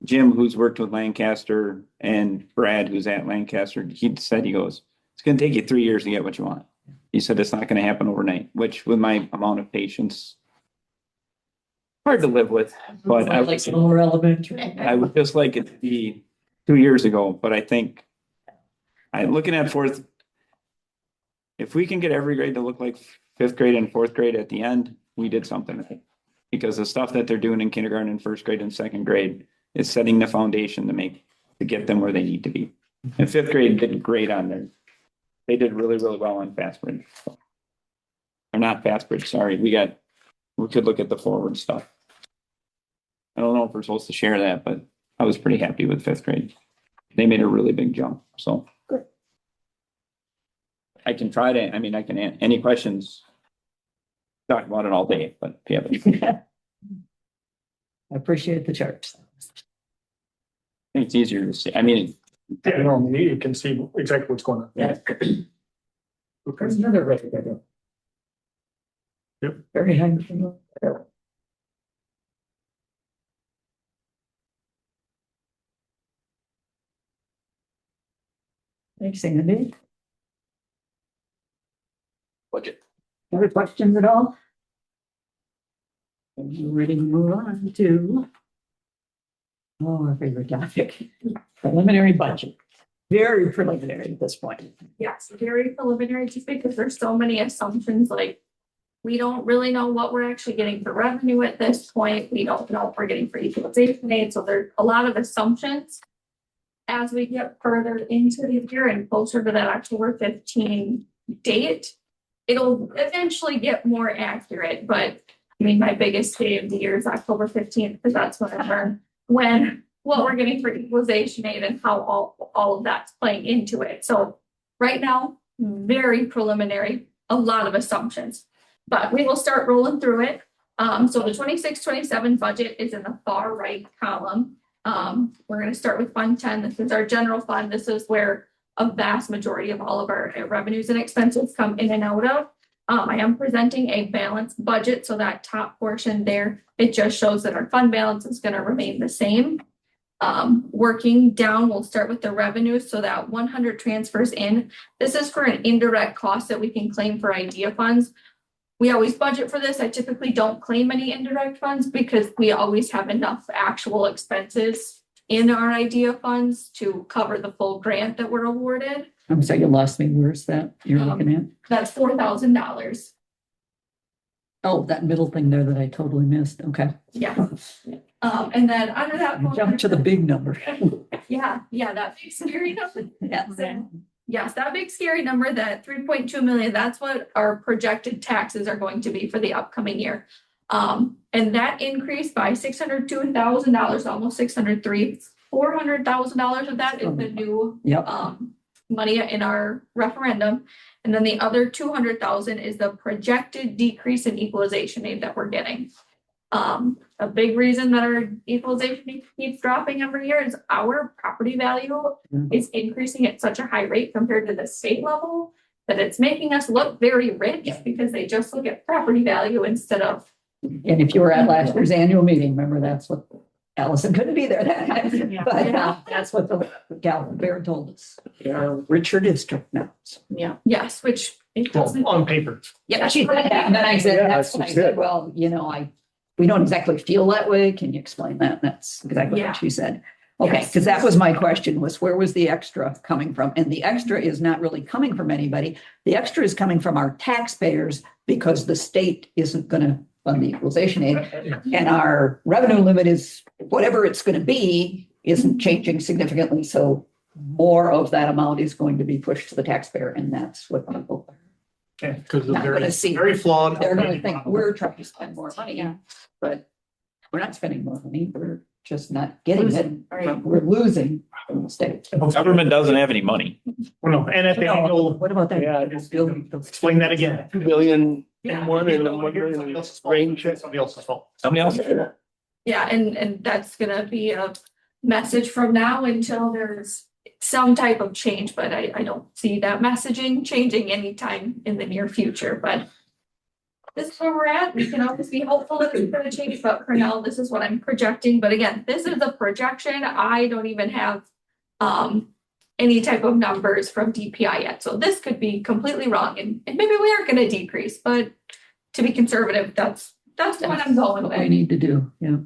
Jim, who's worked with Lancaster, and Brad, who's at Lancaster, he said, he goes, it's going to take you 3 years to get what you want. He said, it's not going to happen overnight, which with my amount of patience, hard to live with, but I Like lower elementary. I would just like it to be 2 years ago, but I think I'm looking at fourth. If we can get every grade to look like fifth grade and fourth grade at the end, we did something. Because the stuff that they're doing in kindergarten and first grade and second grade is setting the foundation to get them where they need to be. And fifth grade did great on there. They did really, really well on fast bridge. Or not fast bridge, sorry. We could look at the forward stuff. I don't know if we're supposed to share that, but I was pretty happy with fifth grade. They made a really big jump, so. Good. I can any questions? Talk about it all day, but if you have any, I appreciate the charts. I think it's easier to see. I mean, Yeah, you know, you can see exactly what's going on. Yeah. There's another record there. Yep. Very high. Thanks, Andy. budget. Other questions at all? Are you ready to move on to our favorite topic, preliminary budget? Very preliminary at this point. Yes, very preliminary, just because there's so many assumptions, like, we don't really know what we're actually getting for revenue at this point. We don't know what we're getting for equalization aid, so there's a lot of assumptions. As we get further into the year and closer to that October 15 date, it'll eventually get more accurate, but I mean, my biggest day of the year is October 15th, because that's when I learn what we're getting for equalization aid and how all of that's playing into it. So right now, very preliminary, a lot of assumptions, but we will start rolling through it. So the 26-27 budget is in the far right column. We're going to start with Fund 10. This is our general fund. This is where a vast majority of all of our revenues and expenses come in and out of. I am presenting a balanced budget, so that top portion there, it just shows that our fund balance is going to remain the same. Working down, we'll start with the revenues, so that 100 transfers in. This is for an indirect cost that we can claim for idea funds. We always budget for this. I typically don't claim any indirect funds because we always have enough actual expenses in our idea funds to cover the full grant that we're awarded. I'm sorry, you lost me. Where's that you're looking at? That's $4,000. Oh, that middle thing there that I totally missed. Okay. Yeah. And then under that. Jump to the big number. Yeah, that big scary number. Yeah. Yes, that big scary number, that 3.2 million, that's what our projected taxes are going to be for the upcoming year. And that increased by $602,000, almost 603, $400,000 of that is the new money in our referendum. And then the other 200,000 is the projected decrease in equalization aid that we're getting. a big reason that our equalization keeps dropping every year is our property value is increasing at such a high rate compared to the state level that it's making us look very rich because they just look at property value instead of. And if you were at last year's annual meeting, remember that's what Allison couldn't be there that time, Yeah. but that's what the gal Bear told us. We're a richer district now. Yeah. Yes, which it doesn't. Well, on paper. Yeah, she said that, and then I said, Yeah, that's that's when I what she said, said. well, we don't exactly feel that way. Can you explain that? And that's exactly Yeah. what she said. Okay, Yes. because that was my question, was where was the extra coming from? And the extra is not really coming from anybody. The extra is coming from our taxpayers because the state isn't gonna fund the equalization aid. And our revenue limit is whatever it's gonna be, isn't changing significantly. So more of that amount is going to be pushed to the taxpayer, and that's what people, Okay, because Not they're gonna see. very flawed. they're gonna think we're trying to spend more money, Yeah. but we're not spending more money. We're just not getting it. Losing, right. We're losing from the state. Government doesn't have any money. Well, no, and at the annual, What about that? Yeah, explain that again. 2 billion Yeah. in one and then 1 Somebody billion in else's fault. rain check. Somebody else's fault. Somebody else. Yeah, and that's gonna be a message from now until there's some type of change, but I don't see that messaging changing anytime in the near future, but this is where we're at. We can always be hopeful that it's gonna change, but for now, this is what I'm projecting. But again, this is a projection. I don't even have any type of numbers from DPI yet. So this could be completely wrong and maybe we are gonna decrease, but to be conservative, that's what I'm going What we with. need to do, yeah.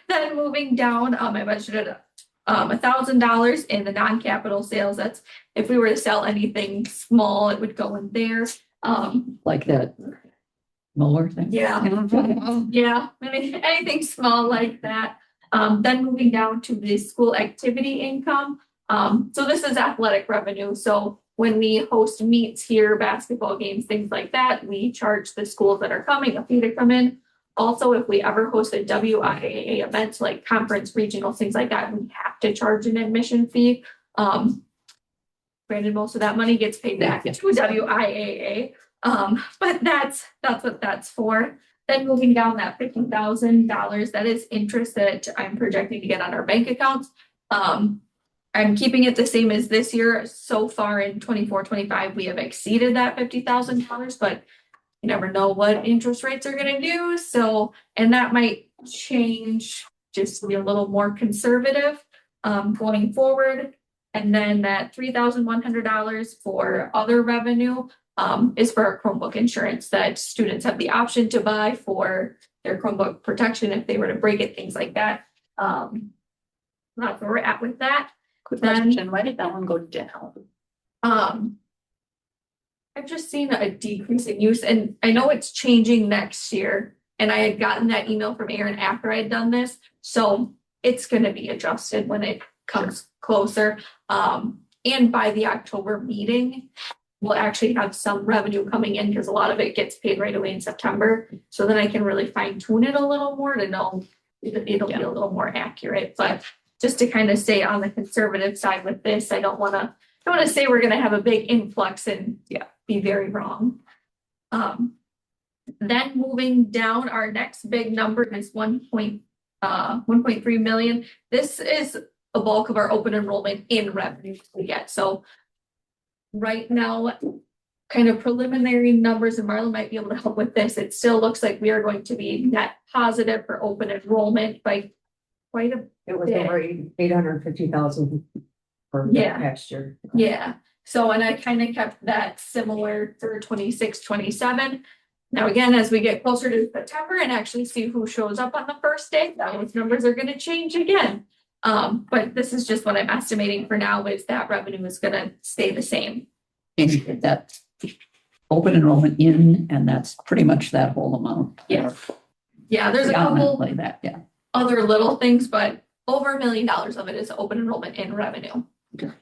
Then moving down, I budgeted $1,000 in the non-capital sales. That's if we were to sell anything small, it would go in there. Like that mower thing. Yeah, yeah, anything small like that. Then moving down to the school activity income. So this is athletic revenue. So when we host meets here, basketball games, things like that, we charge the schools that are coming a fee to come in. Also, if we ever host a WIAA event like conference, regional, things like that, we have to charge an admission fee. Granted, most of that money gets paid back to WIAA. But that's what that's for. Then moving down that $50,000, that is interest that I'm projecting to get on our bank accounts. I'm keeping it the same as this year. So far in 24-25, we have exceeded that $50,000, but you never know what interest rates are gonna do. So, and that might change just to be a little more conservative going forward. And then that $3,100 for other revenue is for our Chromebook insurance that students have the option to buy for their Chromebook protection if they were to break it, things like that. That's where we're at with that. Quick question, why did that one go down? I've just seen a decrease in use and I know it's changing next year. And I had gotten that email from Aaron after I had done this. So it's gonna be adjusted when it comes closer. And by the October meeting, we'll actually have some revenue coming in because a lot of it gets paid right away in September. So then I can really fine tune it a little more to know it'll be a little more accurate, but just to kind of stay on the conservative side with this, I don't wanna say we're gonna have a big influx and be very wrong. Then moving down, our next big number is 1.3 million. This is a bulk of our open enrollment in revenue we get. So right now, kind of preliminary numbers, and Marla might be able to help with this. It still looks like we are going to be net positive for open enrollment by quite a It was over 850,000 for Yeah. next year. Yeah, so and I kind of kept that similar for 26-27. Now, again, as we get closer to September and actually see who shows up on the first day, those numbers are gonna change again. But this is just what I'm estimating for now is that revenue is gonna stay the same. And that's open enrollment in, and that's pretty much that whole amount. Yeah. Yeah, there's a couple Predominantly that, yeah. other little things, but over $1 million of it is open enrollment in revenue. Okay.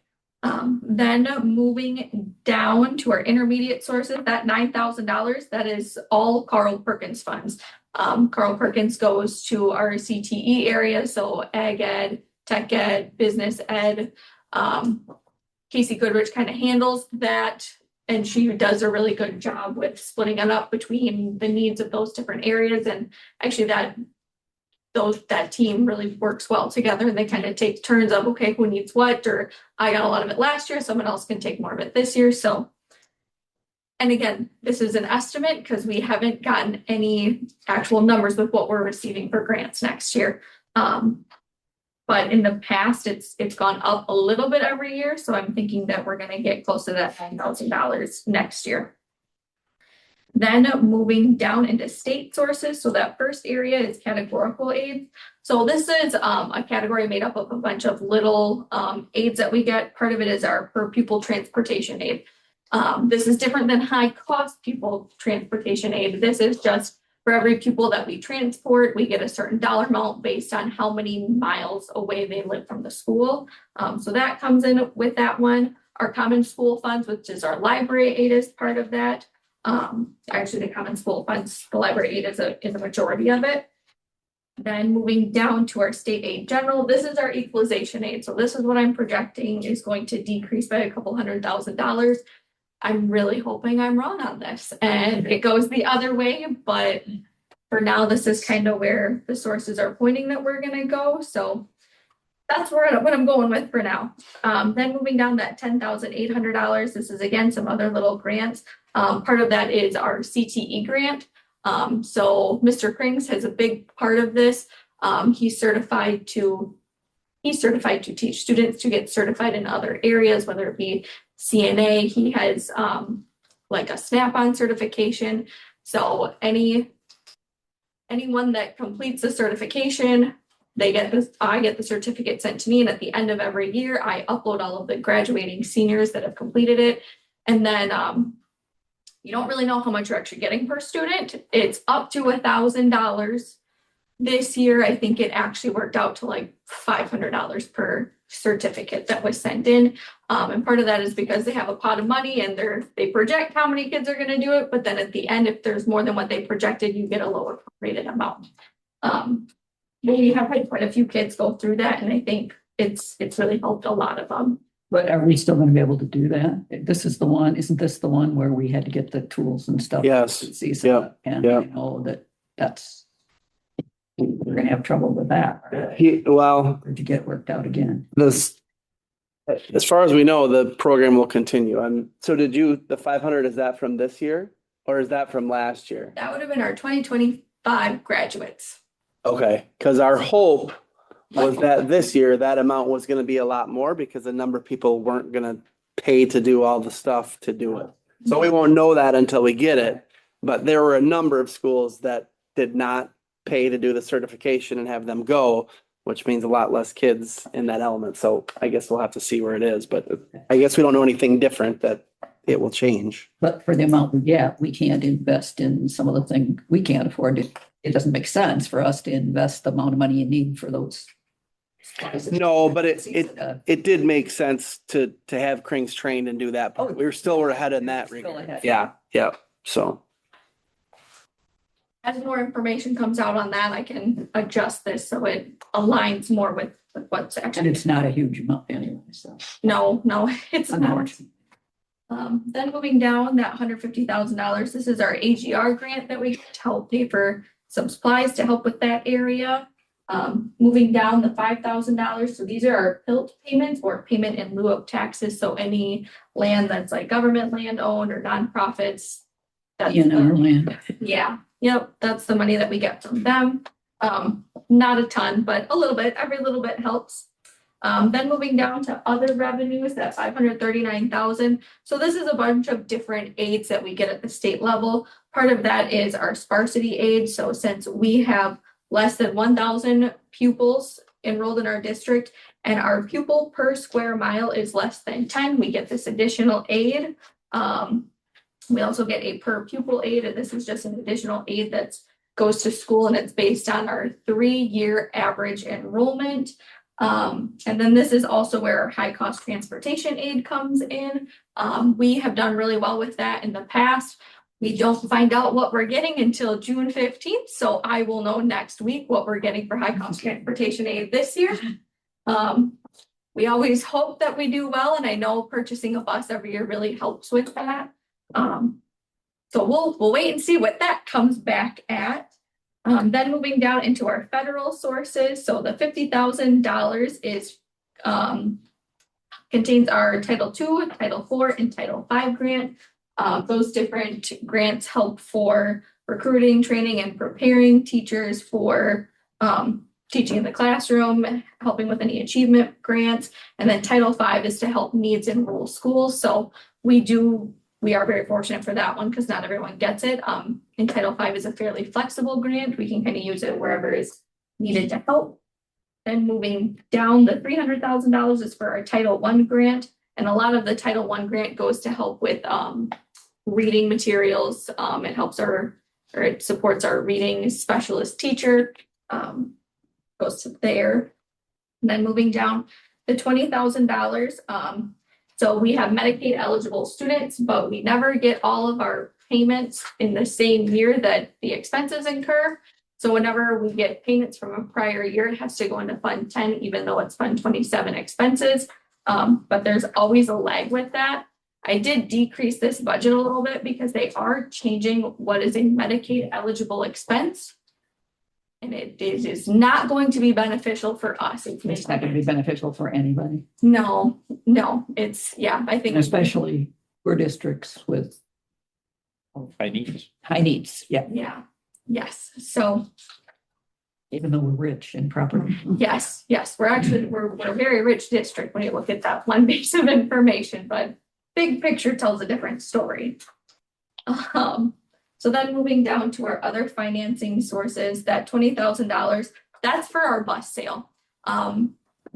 Then moving down to our intermediate sources, that $9,000, that is all Carl Perkins funds. Carl Perkins goes to our CTE area, so ag ed, tech ed, business ed. Casey Goodrich kind of handles that, and she does a really good job with splitting it up between the needs of those different areas. And actually that that team really works well together, and they kind of take turns of, okay, who needs what, or I got a lot of it last year, someone else can take more of it this year, so. And again, this is an estimate because we haven't gotten any actual numbers with what we're receiving for grants next year. But in the past, it's gone up a little bit every year, so I'm thinking that we're gonna get close to that $10,000 next year. Then moving down into state sources, so that first area is categorical aids. So this is a category made up of a bunch of little aids that we get. Part of it is our per pupil transportation aid. This is different than high cost pupil transportation aid. This is just for every pupil that we transport, we get a certain dollar amount based on how many miles away they live from the school. So that comes in with that one. Our common school funds, which is our library aid, is part of that. Actually, the common school funds, the library aid is a majority of it. Then moving down to our state aid general, this is our equalization aid. So this is what I'm projecting is going to decrease by a couple $100,000. I'm really hoping I'm wrong on this and it goes the other way, but for now, this is kind of where the sources are pointing that we're gonna go. So that's what I'm going with for now. Then moving down that $10,800, this is again some other little grants. Part of that is our CTE grant. So Mr. Krings has a big part of this. He's certified to teach students to get certified in other areas, whether it be CNA. He has like a Snap-on certification. So anyone that completes the certification, they get this, I get the certificate sent to me, and at the end of every year, I upload all of the graduating seniors that have completed it. And then you don't really know how much you're actually getting per student. It's up to $1,000. This year, I think it actually worked out to like $500 per certificate that was sent in. And part of that is because they have a pot of money and they project how many kids are going to do it. But then at the end, if there's more than what they projected, you get a lower rated amount. We have had quite a few kids go through that, and I think it's really helped a lot of them. But are we still gonna be able to do that? This is the one, isn't this the one where we had to get the tools and stuff? Yes. Season, and I know we're gonna have trouble with that. To get worked out again. As far as we know, the program will continue. So the 500, is that from this year or is that from last year? That would have been our 2025 graduates. Okay, because our hope was that this year, that amount was gonna be a lot more because a number of people weren't gonna pay to do all the stuff to do it. So we won't know that until we get it. But there were a number of schools that did not pay to do the certification and have them go, which means a lot less kids in that element. So I guess we'll have to see where it is, but I guess we don't know anything different that it will change. But for the amount we get, we can't invest in some of the things we can't afford to. It doesn't make sense for us to invest the amount of money you need for those. No, but it did make sense to have Krings trained and do that. But we're ahead in that regard. Yeah. So. As more information comes out on that, I can adjust this so it aligns more with what's actually. And it's not a huge amount anyway, so. No, it's not. Unfortunately. Then moving down that $150,000, this is our AGR grant that we get to help pay for some supplies to help with that area. Moving down the $5,000. So these are our PILT payments, or payment in lieu of taxes. So any land that's like government land owned or nonprofits. That's In our land. Yeah. Yep. That's the money that we get from them. Not a ton, but a little bit. Every little bit helps. Then moving down to other revenues, that $539,000. So this is a bunch of different aids that we get at the state level. Part of that is our sparsity aid. So since we have less than 1,000 pupils enrolled in our district and our pupil per square mile is less than 10, we get this additional aid. We also get a per pupil aid, and this is just an additional aid that goes to school, and it's based on our 3-year average enrollment. And then this is also where our high cost transportation aid comes in. We have done really well with that in the past. We don't find out what we're getting until June 15th. So I will know next week what we're getting for high cost transportation aid this year. We always hope that we do well. And I know purchasing a bus every year really helps with that. So we'll wait and see what that comes back at. Then moving down into our federal sources, so the $50,000 is contains our Title II, Title IV, and Title V grant. Those different grants help for recruiting, training, and preparing teachers for teaching in the classroom, helping with any achievement grants. And then Title V is to help needs in rural schools. So we are very fortunate for that one because not everyone gets it. And Title V is a fairly flexible grant. We can kind of use it wherever is needed to help. Then moving down, the $300,000 is for our Title I grant. And a lot of the Title I grant goes to help with reading materials. It helps it supports our reading specialist teacher. Goes to there. And then moving down, the $20,000. So we have Medicaid eligible students, but we never get all of our payments in the same year that the expenses incur. So whenever we get payments from a prior year, it has to go into Fund 10, even though it's Fund 27 expenses. But there's always a lag with that. I did decrease this budget a little bit because they are changing what is a Medicaid eligible expense. And it is not going to be beneficial for us. It's not going to be beneficial for anybody, No, I think. especially for districts with I need. high needs. Yeah, Yeah, yes, so, even though we're rich in property. yes, we're a very rich district when you look at that one base of information, but big picture tells a different story. So then moving down to our other financing sources, that $20,000, that's for our bus sale.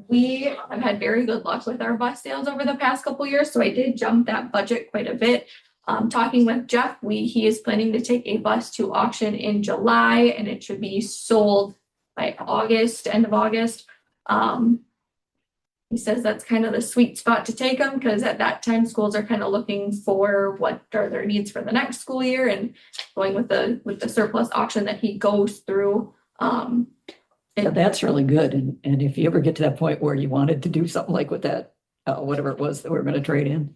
We have had very good luck with our bus sales over the past couple years, so I did jump that budget quite a bit. Talking with Jeff, he is planning to take a bus to auction in July, and it should be sold by August, end of August. He says that's kind of the sweet spot to take them because at that time schools are kind of looking for what are their needs for the next school year and going with the surplus auction that he goes through. Yeah, that's really good. And if you ever get to that point where you wanted to do something like with that, whatever it was that we're going to trade in,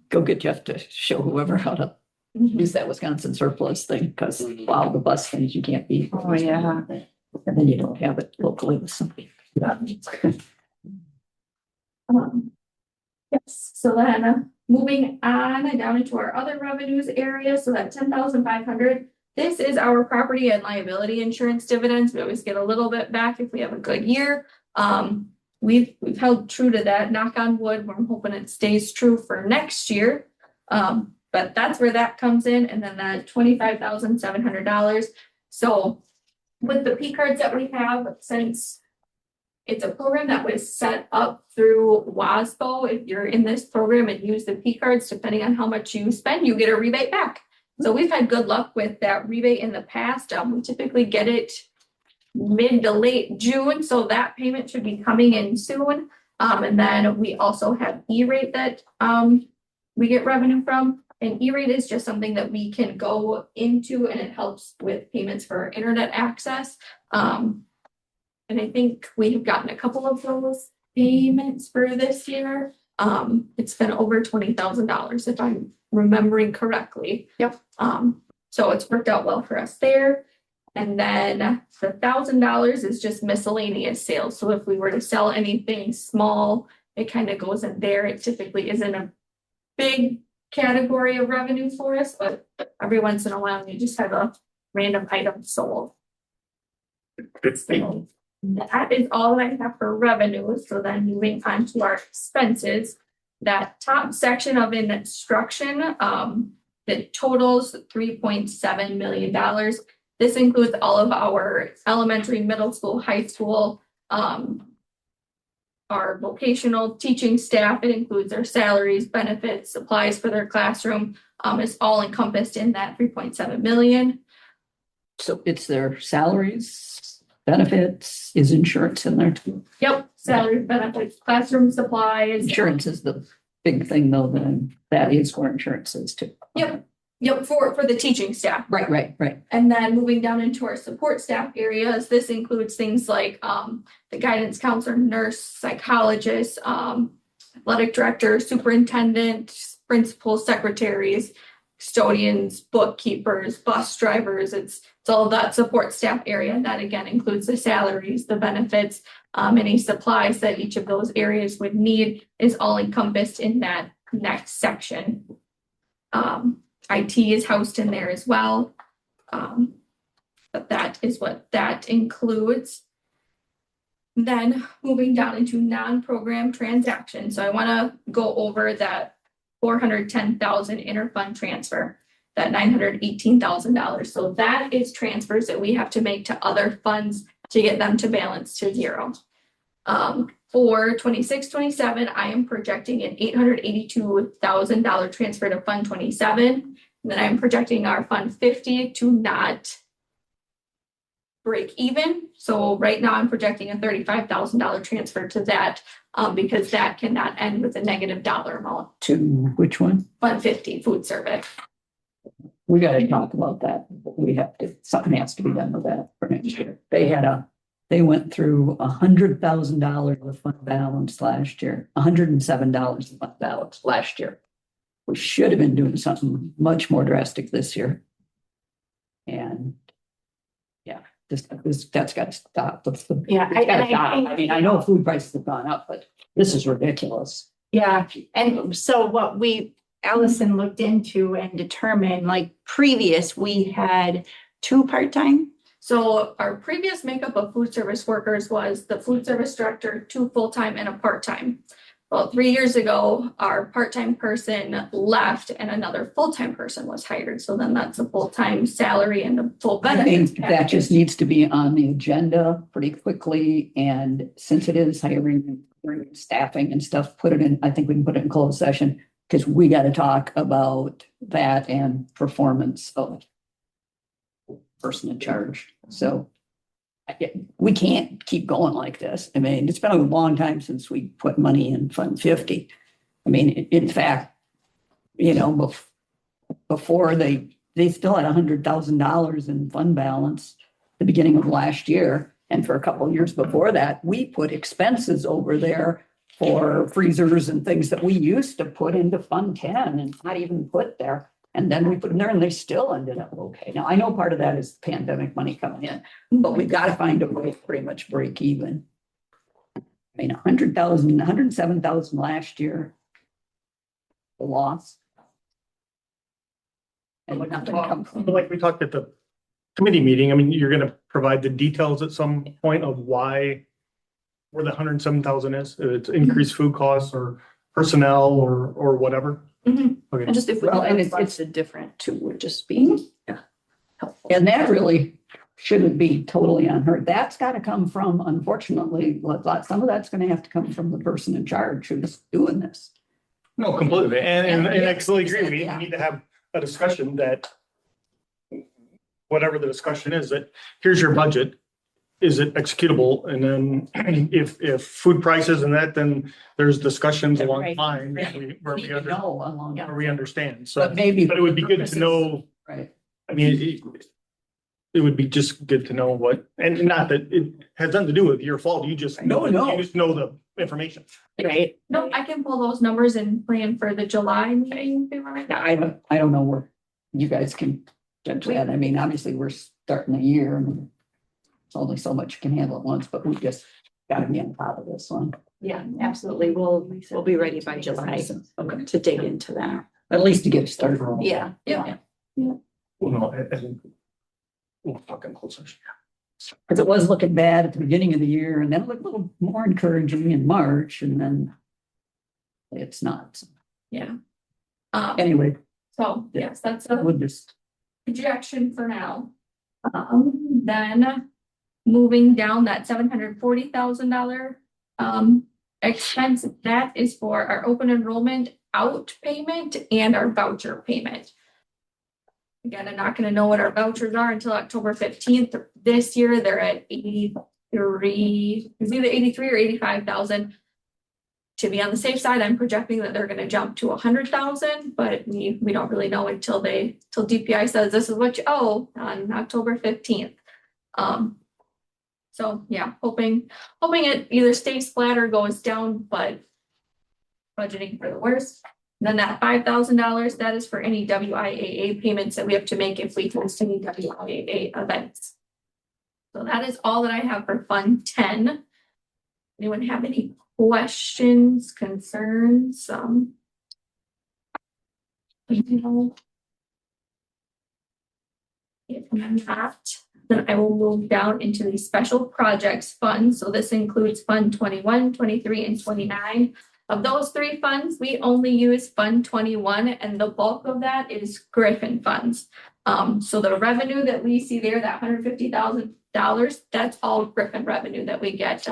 go get Jeff to show whoever how to use that Wisconsin surplus thing, because wow, the bus things you can't beat. Oh, yeah. And then you don't have it locally with somebody. Yes, so then moving on down into our other revenues area, so that 10,500. This is our property and liability insurance dividends. We always get a little bit back if we have a good year. We've held true to that, knock on wood. We're hoping it stays true for next year. But that's where that comes in, and then that $25,700. So with the P cards that we have, since it's a program that was set up through WASBO, if you're in this program and use the P cards, depending on how much you spend, you get a rebate back. So we've had good luck with that rebate in the past. We typically get it mid to late June, so that payment should be coming in soon. And then we also have E-rate that we get revenue from. And E-rate is just something that we can go into, and it helps with payments for internet access. And I think we have gotten a couple of those payments for this year. It's been over $20,000 if I'm remembering correctly. Yep. So it's worked out well for us there. And then the $1,000 is just miscellaneous sales. So if we were to sell anything small, it kind of goes in there. It typically isn't a big category of revenue for us, but every once in a while you just have a random item sold. So that is all I have for revenue. So then moving on to our expenses, that top section of instruction, the totals $3.7 million. This includes all of our elementary, middle school, high school, our vocational teaching staff. It includes their salaries, benefits, supplies for their classroom. It's all encompassed in that 3.7 million. So it's their salaries, benefits, is insurance in there too? Yep, salaries, benefits, classroom supplies. Insurance is the big thing though, then that is where insurance is too. Yep, for the teaching staff. Right. And then moving down into our support staff areas, this includes things like the guidance counselor, nurse, psychologist, athletic director, superintendent, principal, secretaries, custodians, bookkeepers, bus drivers. It's all that support staff area. That again includes the salaries, the benefits, any supplies that each of those areas would need is all encompassed in that next section. IT is housed in there as well. But that is what that includes. Then moving down into non-program transactions. So I want to go over that 410,000 interfund transfer, that $918,000. So that is transfers that we have to make to other funds to get them to balance to zero. For 26-27, I am projecting an $882,000 transfer to Fund 27. And then I'm projecting our Fund 50 to not break even. So right now I'm projecting a $35,000 transfer to that because that cannot end with a negative dollar amount. To which one? Fund 50, food service. We gotta talk about that. We have to, something has to be done with that for next year. They went through $100,000 of fund balance last year, $107 of fund balance last year. We should have been doing something much more drastic this year. And yeah, that's got to stop. Yeah, It's gotta stop. I mean, I know food prices have gone up, but this is ridiculous. Yeah, and so what Allison looked into and determined, like previous, we had 2 part-time. So our previous makeup of food service workers was the food service director, 2 full-time and a part-time. Well, 3 years ago, our part-time person left and another full-time person was hired. So then that's a full-time salary and a full I benefits. think that just needs to be on the agenda pretty quickly. And since it is hiring, staffing and stuff, put it in, I think we can put it in closed session because we got to talk about that and performance of person in charge. So we can't keep going like this. I mean, it's been a long time since we put money in Fund 50. I mean, in fact, before they still had $100,000 in fund balance at the beginning of last year. And for a couple of years before that, we put expenses over there for freezers and things that we used to put into Fund 10 and not even put there. And then we put them there and they still ended up okay. Now, I know part of that is pandemic money coming in, but we've got to find a way to pretty much break even. I mean, 100,000, 107,000 last year. The loss. And nothing comes from. Like we talked at the committee meeting, I mean, you're gonna provide the details at some point of where the 107,000 is, if it's increased food costs or personnel or whatever. Mhm. Okay. And just if we Well, and can it's the different two would just be helpful. And that really shouldn't be totally on her. That's got to come from, unfortunately, some of that's going to have to come from the person in charge who's doing this. No, completely. And I completely agree. We Yeah. need to have a discussion that whatever the discussion is, that here's your budget. Is it executable? And then if food prices and that, then there's discussions along the Right. line We need to know along. where we understand. So, But maybe. but it would be good to know, Right. I mean, it would be just good to know what, and not that it has nothing to do with your fault. You just know, No. you just know the information. Right. No, I can pull those numbers and plan for the July meeting. If you want. Now, I don't know where you guys can judge that. I mean, obviously, we're starting the year. And it's only so much you can handle at once, but we just got to be on top of this one. Yeah, absolutely. We'll be ready by July Okay. to dig into that. At least to get started. Yeah. Yeah. Well, no, I think we'll talk in close session. Because it was looking bad at the beginning of the year and then it looked a little more encouraging in March and then it's not. Yeah. Anyway, So yes, that's a we'll just. projection for now. Then moving down that $740,000 expense, that is for our open enrollment out payment and our voucher payment. Again, I'm not gonna know what our vouchers are until October 15th. This year, they're at 83, it's either 83 or 85,000. To be on the safe side, I'm projecting that they're gonna jump to 100,000, but we don't really know until DPI says this is what you owe on October 15th. So yeah, hoping it either stays flat or goes down, but budgeting for the worst. Then that $5,000, that is for any WIAA payments that we have to make if we host any WIAA events. So that is all that I have for Fund 10. Anyone have any questions, concerns? If not, then I will move down into the special projects fund. So this includes Fund 21, 23, and 29. Of those three funds, we only use Fund 21, and the bulk of that is Griffin funds. So the revenue that we see there, that $150,000, that's all Griffin revenue that we get.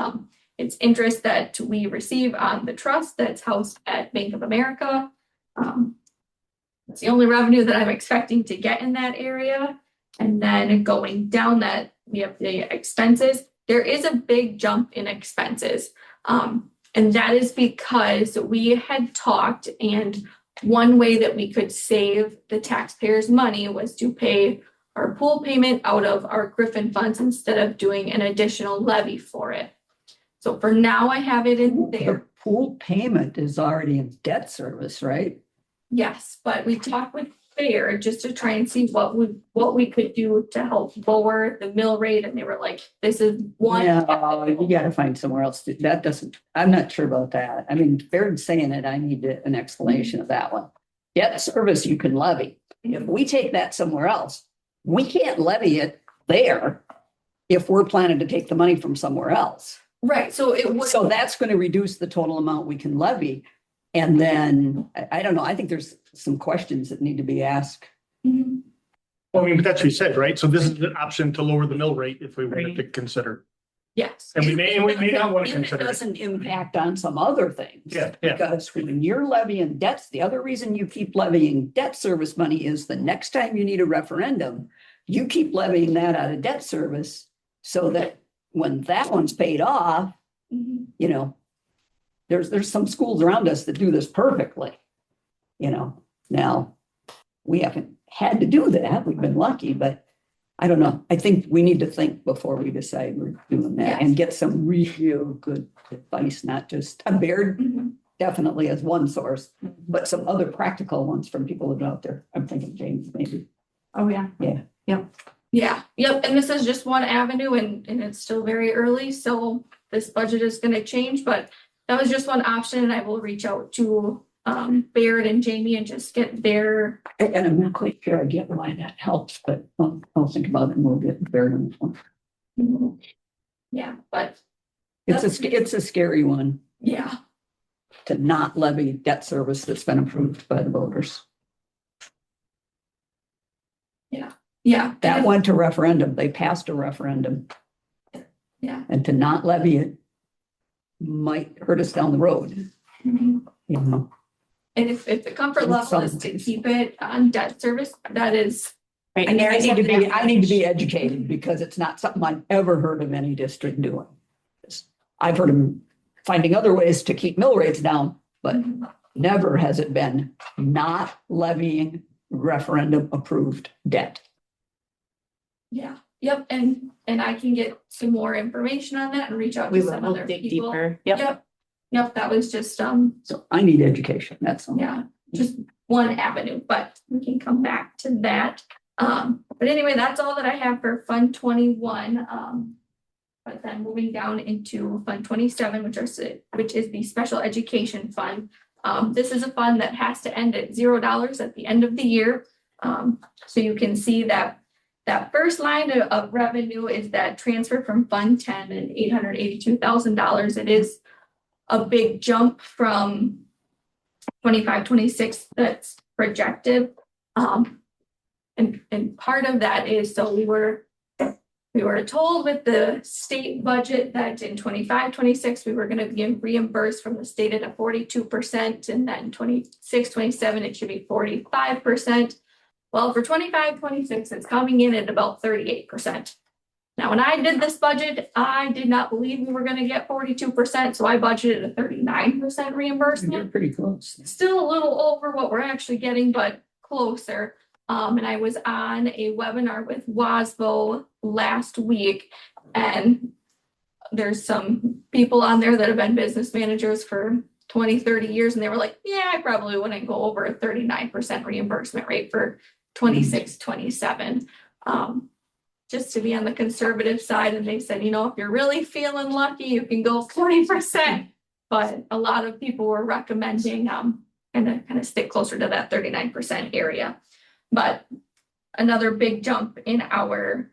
It's interest that we receive on the trust that's housed at Bank of America. It's the only revenue that I'm expecting to get in that area. And then going down that, we have the expenses. There is a big jump in expenses. And that is because we had talked, and one way that we could save the taxpayers' money was to pay our pool payment out of our Griffin funds instead of doing an additional levy for it. So for now, I have it in The there. pool payment is already in debt service, right? Yes, but we talked with Fair just to try and see what we could do to help lower the mill rate. And they were like, this is one. Yeah, you gotta find somewhere else. That doesn't, I'm not sure about that. I mean, Fair's saying it, I need an explanation of that one. Debt service you can levy. If we take that somewhere else, we can't levy it there if we're planning to take the money from somewhere else. Right, so it would. So that's going to reduce the total amount we can levy. And then, I don't know, I think there's some questions that need to be asked. Mhm. Well, I mean, but that's what you said, right? So this is an option to lower the mill rate if we wanted to consider. Yes. And we may not want to If it consider it. doesn't impact on some other things. Yeah, yeah. Because when you're levying debts, the other reason you keep levying debt service money is the next time you need a referendum, you keep levying that out of debt service so that when that one's paid off, Mhm. you know, there's some schools around us that do this perfectly. You know, now we haven't had to do that. We've been lucky, but I don't know. I think we need to think before we decide we're doing that and get some real good advice, not just a Baird Mhm. definitely as one source, but some other practical ones from people that are out there. I'm thinking James maybe. Oh, yeah. Yeah, yep, and this is just one avenue and it's still very early, so this budget is gonna change, but that was just one option, and I will reach out to Baird and Jamie and just get their. And I'm not quite sure I get why that helps, but I'll think about it and we'll get Baird on this one. Yeah, but It's a scary one yeah, to not levy debt service that's been approved by the voters. yeah. That went to referendum. They passed a referendum. Yeah. And to not levy it might hurt us down the road, Mhm. you know. And if the comfort level is to keep it on debt service, that is. Right. I And there is need to be educated because it's not something I've ever heard of any district doing. I've heard them finding other ways to keep mill rates down, but never has it been not levying referendum approved debt. Yeah, yep, and I can get some more information on that and reach out We to some will other dig people. deeper. Yep. Yep, that was just, So I need education, that's all. yeah, just one avenue, but we can come back to that. But anyway, that's all that I have for Fund 21. But then moving down into Fund 27, which is the Special Education Fund. This is a fund that has to end at $0 at the end of the year. So you can see that first line of revenue is that transfer from Fund 10 and $882,000. It is a big jump from 25, 26 that's projected. And part of that is, so we were told with the state budget that in 25, 26, we were going to be reimbursed from the state at a 42%, and then 26, 27, it should be 45%. Well, for 25, 26, it's coming in at about 38%. Now, when I did this budget, I did not believe we were going to get 42%, so I budgeted a 39% You're reimbursement. pretty close. Still a little over what we're actually getting, but closer. And I was on a webinar with WASBO last week, and there's some people on there that have been business managers for 20, 30 years, and they were like, yeah, I probably wouldn't go over a 39% reimbursement rate for 26, 27. Just to be on the conservative side, and they said, you know, if you're really feeling lucky, you can go 40%. But a lot of people were recommending kind of stick closer to that 39% area. But another big jump in our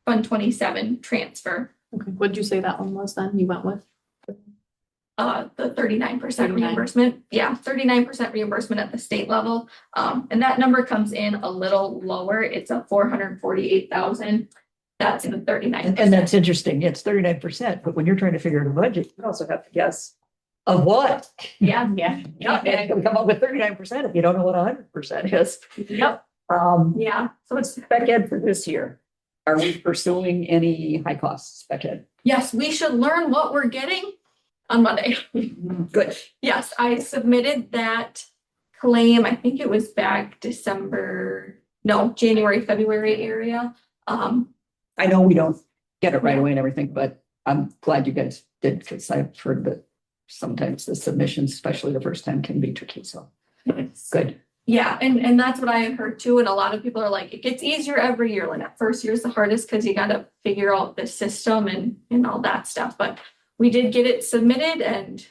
Fund 27 transfer. Okay, what'd you say that one was then you went with? The 39% 39. reimbursement. Yeah, 39% reimbursement at the state level. And that number comes in a little lower. It's a 448,000. That's in the 39%. And that's interesting. It's 39%, but when you're trying to figure out a budget, you also have to guess of what? Yeah, Yeah. Yeah, and you can come up with 39% if you don't know what 100% is. yep, yeah. So it's, Spec ed for this year. Are we pursuing any high cost spec ed? yes, we should learn what we're getting on Monday. Good. Yes, I submitted that claim. I think it was back January, February area. I know we don't get it right away and everything, but I'm glad you guys did, because I've heard that sometimes the submissions, especially the first time, can be tricky. So good. Yeah, and that's what I have heard too. And a lot of people are like, it gets easier every year. Like that first year is the hardest because you got to figure out the system and all that stuff. But we did get it submitted, and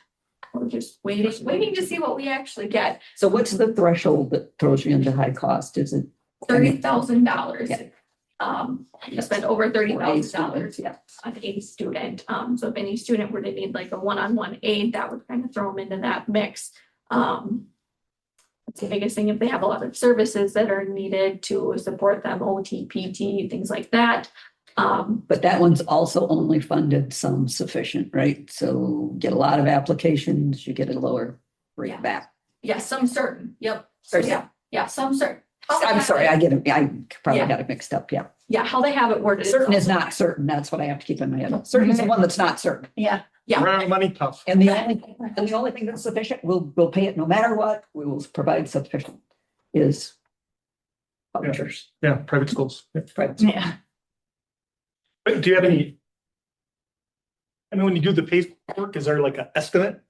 we're just waiting to see what we actually get. So what's the threshold that throws you into high cost? Is it $30,000. Yeah. You spend over $30,000 Yeah. on a student. So if any student were to need like a one-on-one aid, that would kind of throw them into that mix. That's the biggest thing. If they have a lot of services that are needed to support them, OT, PT, things like that. But that one's also only funded some sufficient, right? So get a lot of applications, you get a lower rate Yeah. back. Yeah, some certain. Yep. Or- Yeah, some certain. I'm sorry, I probably Yeah. got it mixed up. Yeah. Yeah, how they have it worded. Certain is not certain. That's what I have to keep in my head. Certain is the one that's not certain. Yeah. Yeah. Run money tough. And the only thing that's sufficient, we'll pay it no matter what. We will provide sufficient is publishers. Yeah, private schools. Yeah. Right. Yeah. But do you have any? I mean, when you do the paperwork, is there like an estimate?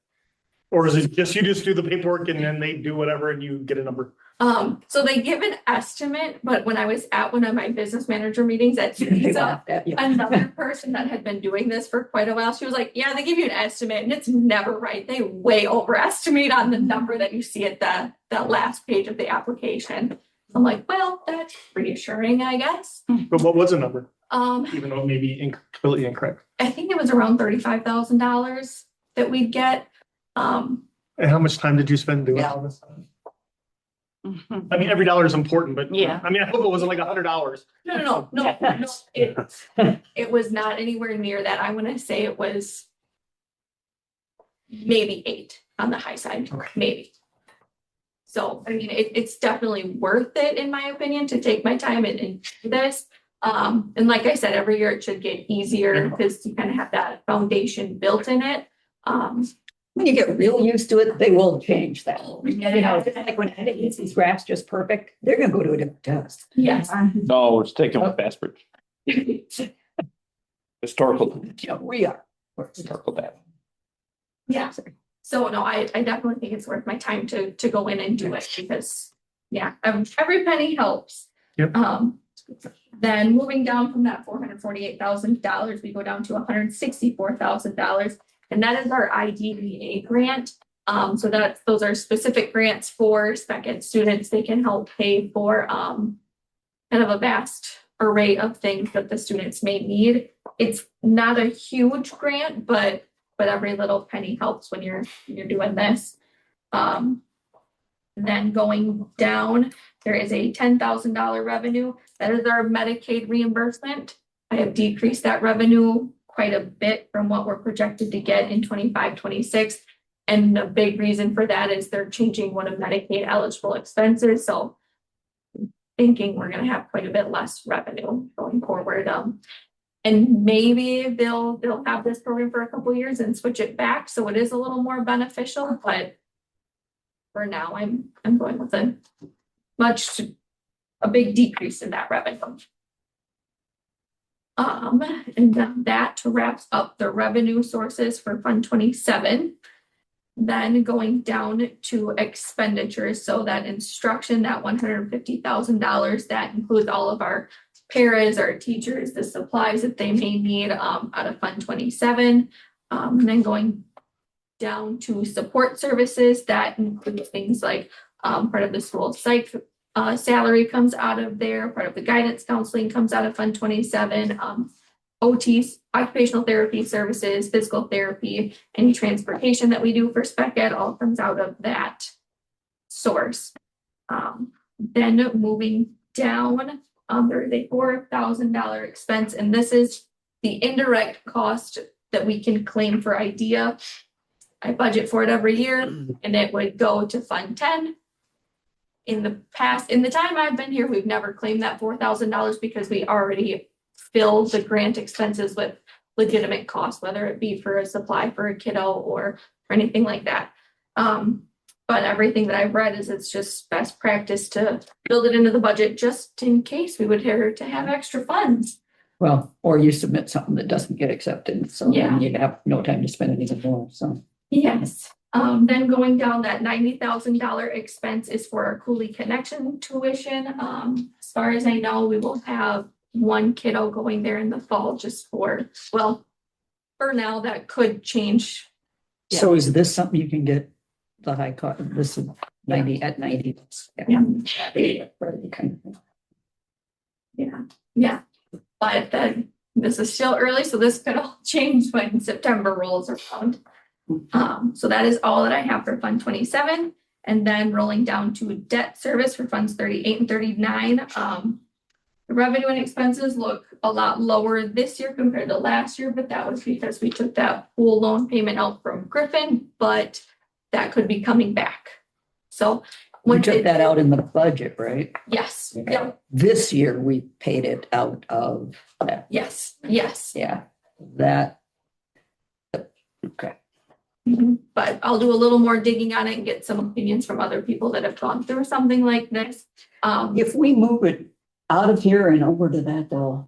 Or is it just, you just do the paperwork and then they do whatever and you get a number? So they give an estimate, but when I was at one of my business manager meetings at They Pizza, laughed at you. another person that had been doing this for quite a while, she was like, yeah, they give you an estimate and it's never right. They way overestimate on the number that you see at that last page of the application. I'm like, well, that's reassuring, I guess. But what was the number? Um, Even though it may be completely incorrect. I think it was around $35,000 that we'd get. And how much time did you spend doing all this? I mean, every dollar is important, but Yeah. I mean, I hope it wasn't like $100. No. It was not anywhere near that. I want to say it was maybe 8 on the high side, maybe. So, I mean, it's definitely worth it, in my opinion, to take my time and do this. And like I said, every year it should get easier because you kind of have that foundation built in it. When you get real used to it, they will change that. You know, just like when Ed gets these graphs just perfect, they're gonna go to a different test. Yes. No, it's taken with Bassbridge. Historical, You know, we are. historical data. Yeah. So no, I definitely think it's worth my time to go in and do it because, yeah, every penny helps. Yep. Then moving down from that $448,000, we go down to $164,000. And that is our IDEA grant. So those are specific grants for spec ed students. They can help pay for kind of a vast array of things that the students may need. It's not a huge grant, but every little penny helps when you're doing this. Then going down, there is a $10,000 revenue. That is our Medicaid reimbursement. I have decreased that revenue quite a bit from what we're projected to get in 25, 26. And the big reason for that is they're changing one of Medicaid eligible expenses. So thinking we're going to have quite a bit less revenue going forward. And maybe they'll have this program for a couple of years and switch it back. So it is a little more beneficial, but for now I'm going with a big decrease in that revenue. And then that wraps up the revenue sources for Fund 27. Then going down to expenditures, so that instruction, that $150,000, that includes all of our paras, our teachers, the supplies that they may need out of Fund 27. And then going down to support services, that includes things like part of the school psych salary comes out of there, part of the guidance counseling comes out of Fund 27. OTs, occupational therapy services, physical therapy, any transportation that we do for spec ed all comes out of that source. Then moving down, there is a $4,000 expense, and this is the indirect cost that we can claim for IDEA. I budget for it every year, and it would go to Fund 10. In the past, in the time I've been here, we've never claimed that $4,000 because we already fill the grant expenses with legitimate costs, whether it be for a supply for a kiddo or for anything like that. But everything that I've read is it's just best practice to build it into the budget just in case we would to have extra funds. Well, or you submit something that doesn't get accepted, so Yeah. then you have no time to spend anything more, so. Yes. Then going down, that $90,000 expense is for our Cooley Connection tuition. As far as I know, we will have one kiddo going there in the fall just for now that could change. So is this something you can get the high cost, this is 90 at 90? Yeah. Yeah. Yeah. But then this is still early, so this could all change when September rolls around. So that is all that I have for Fund 27. And then rolling down to debt service for Funds 38 and 39. The revenue and expenses look a lot lower this year compared to last year, but that was because we took that pool loan payment out from Griffin, but that could be coming back. So We took that out in the budget, right? Yes. Okay. Yeah. This year, we paid it out of that, Yes. yeah, that. Okay. But I'll do a little more digging on it and get some opinions from other people that have gone through something like this. If we move it out of here and over to that,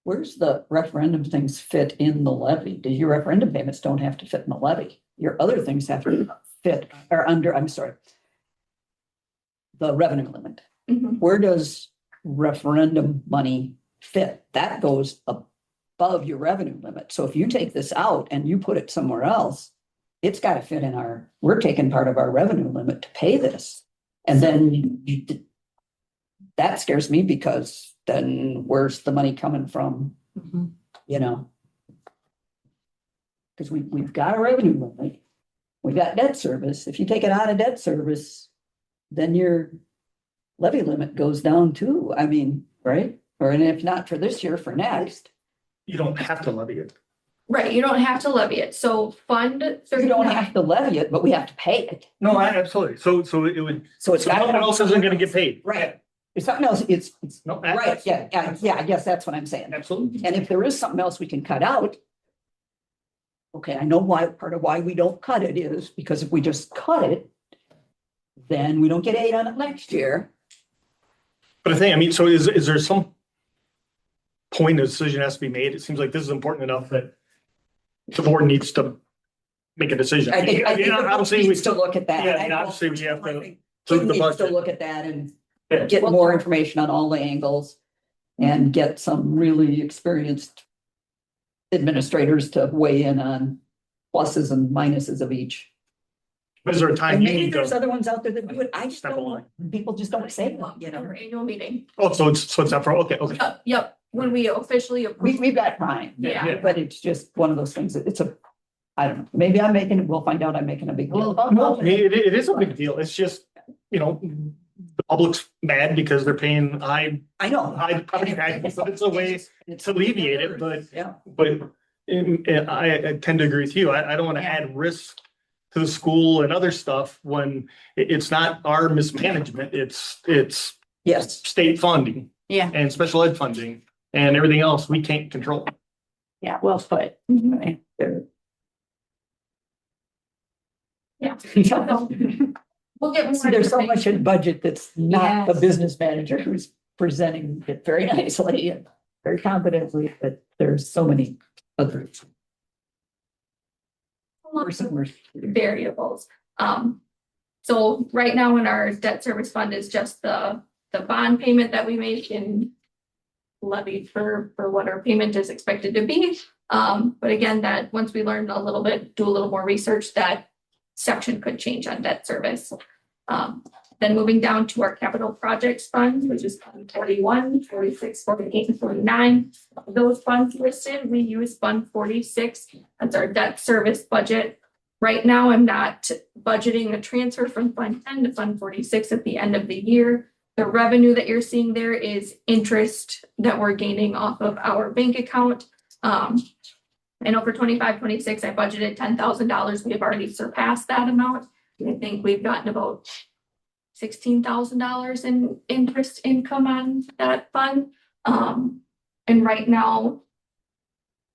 where's the referendum things fit in the levy? Do your referendum payments don't have to fit in the levy? Your other things have to fit or under, I'm sorry, the revenue limit. Mhm. Where does referendum money fit? That goes above your revenue limit. So if you take this out and you put it somewhere else, it's got to fit in we're taking part of our revenue limit to pay this. And then that scares me because then where's the money coming from? You know? Because we've got a revenue limit. We got debt service. If you take it out of debt service, then your levy limit goes down too. I mean, right? Or and if not for this year, for next. You don't have to levy it. Right, you don't have to levy it. So Fund You don't 39. have to levy it, but we have to pay it. No, absolutely. So it would, So it's someone else isn't gonna get paid. Right. If something else, it's No, right. Yeah, I guess that's what I'm saying. absolutely. And if there is something else we can cut out. Okay, I know why, part of why we don't cut it is because if we just cut it, then we don't get aid on it next year. But I mean, so is there some point a decision has to be made? It seems like this is important enough that the board needs to make a decision. I think the board Obviously, we needs to look at that. Yeah, And I and obviously we have to I think approve Kim the needs to budget. look at that and Yeah. get more information on all the angles and get some really experienced administrators to weigh in on pluses and minuses of each. But is there a time And you maybe need there's to? other ones out there that do it. I just Step don't know. along. People just don't say that, you know. Our annual meeting. Oh, so it's up for, okay. Yep, when we officially approve. We've got time. Yeah. But it's just one of those things that I don't know, maybe we'll find out I'm making a big deal. No, it is a big deal. It's just, the public's mad because they're paying high property taxes, but it's a way to alleviate it, Yeah. but I tend to agree with you. I don't want to add risk to the school and other stuff when it's not our mismanagement. It's Yes. state funding Yeah, and special ed funding and everything else we can't control. yeah, well put. Right. Yeah. We'll get more. There's so much in budget that's not the Yes. business manager who's presenting it very nicely and very competently, but there's so many others. Or similar. variables. So right now in our debt service fund is just the bond payment that we make and levied for what our payment is expected to be. But again, that once we learn a little bit, do a little more research, that section could change on debt service. Then moving down to our capital projects fund, which is fund 41, 46, 48, and 49. Those funds listed, we use fund 46. That's our debt service budget. Right now, I'm not budgeting a transfer from fund 10 to fund 46 at the end of the year. The revenue that you're seeing there is interest that we're gaining off of our bank account. I know for 25, 26, I budgeted $10,000. We have already surpassed that amount. I think we've gotten about $16,000 in interest income on that fund. And right now,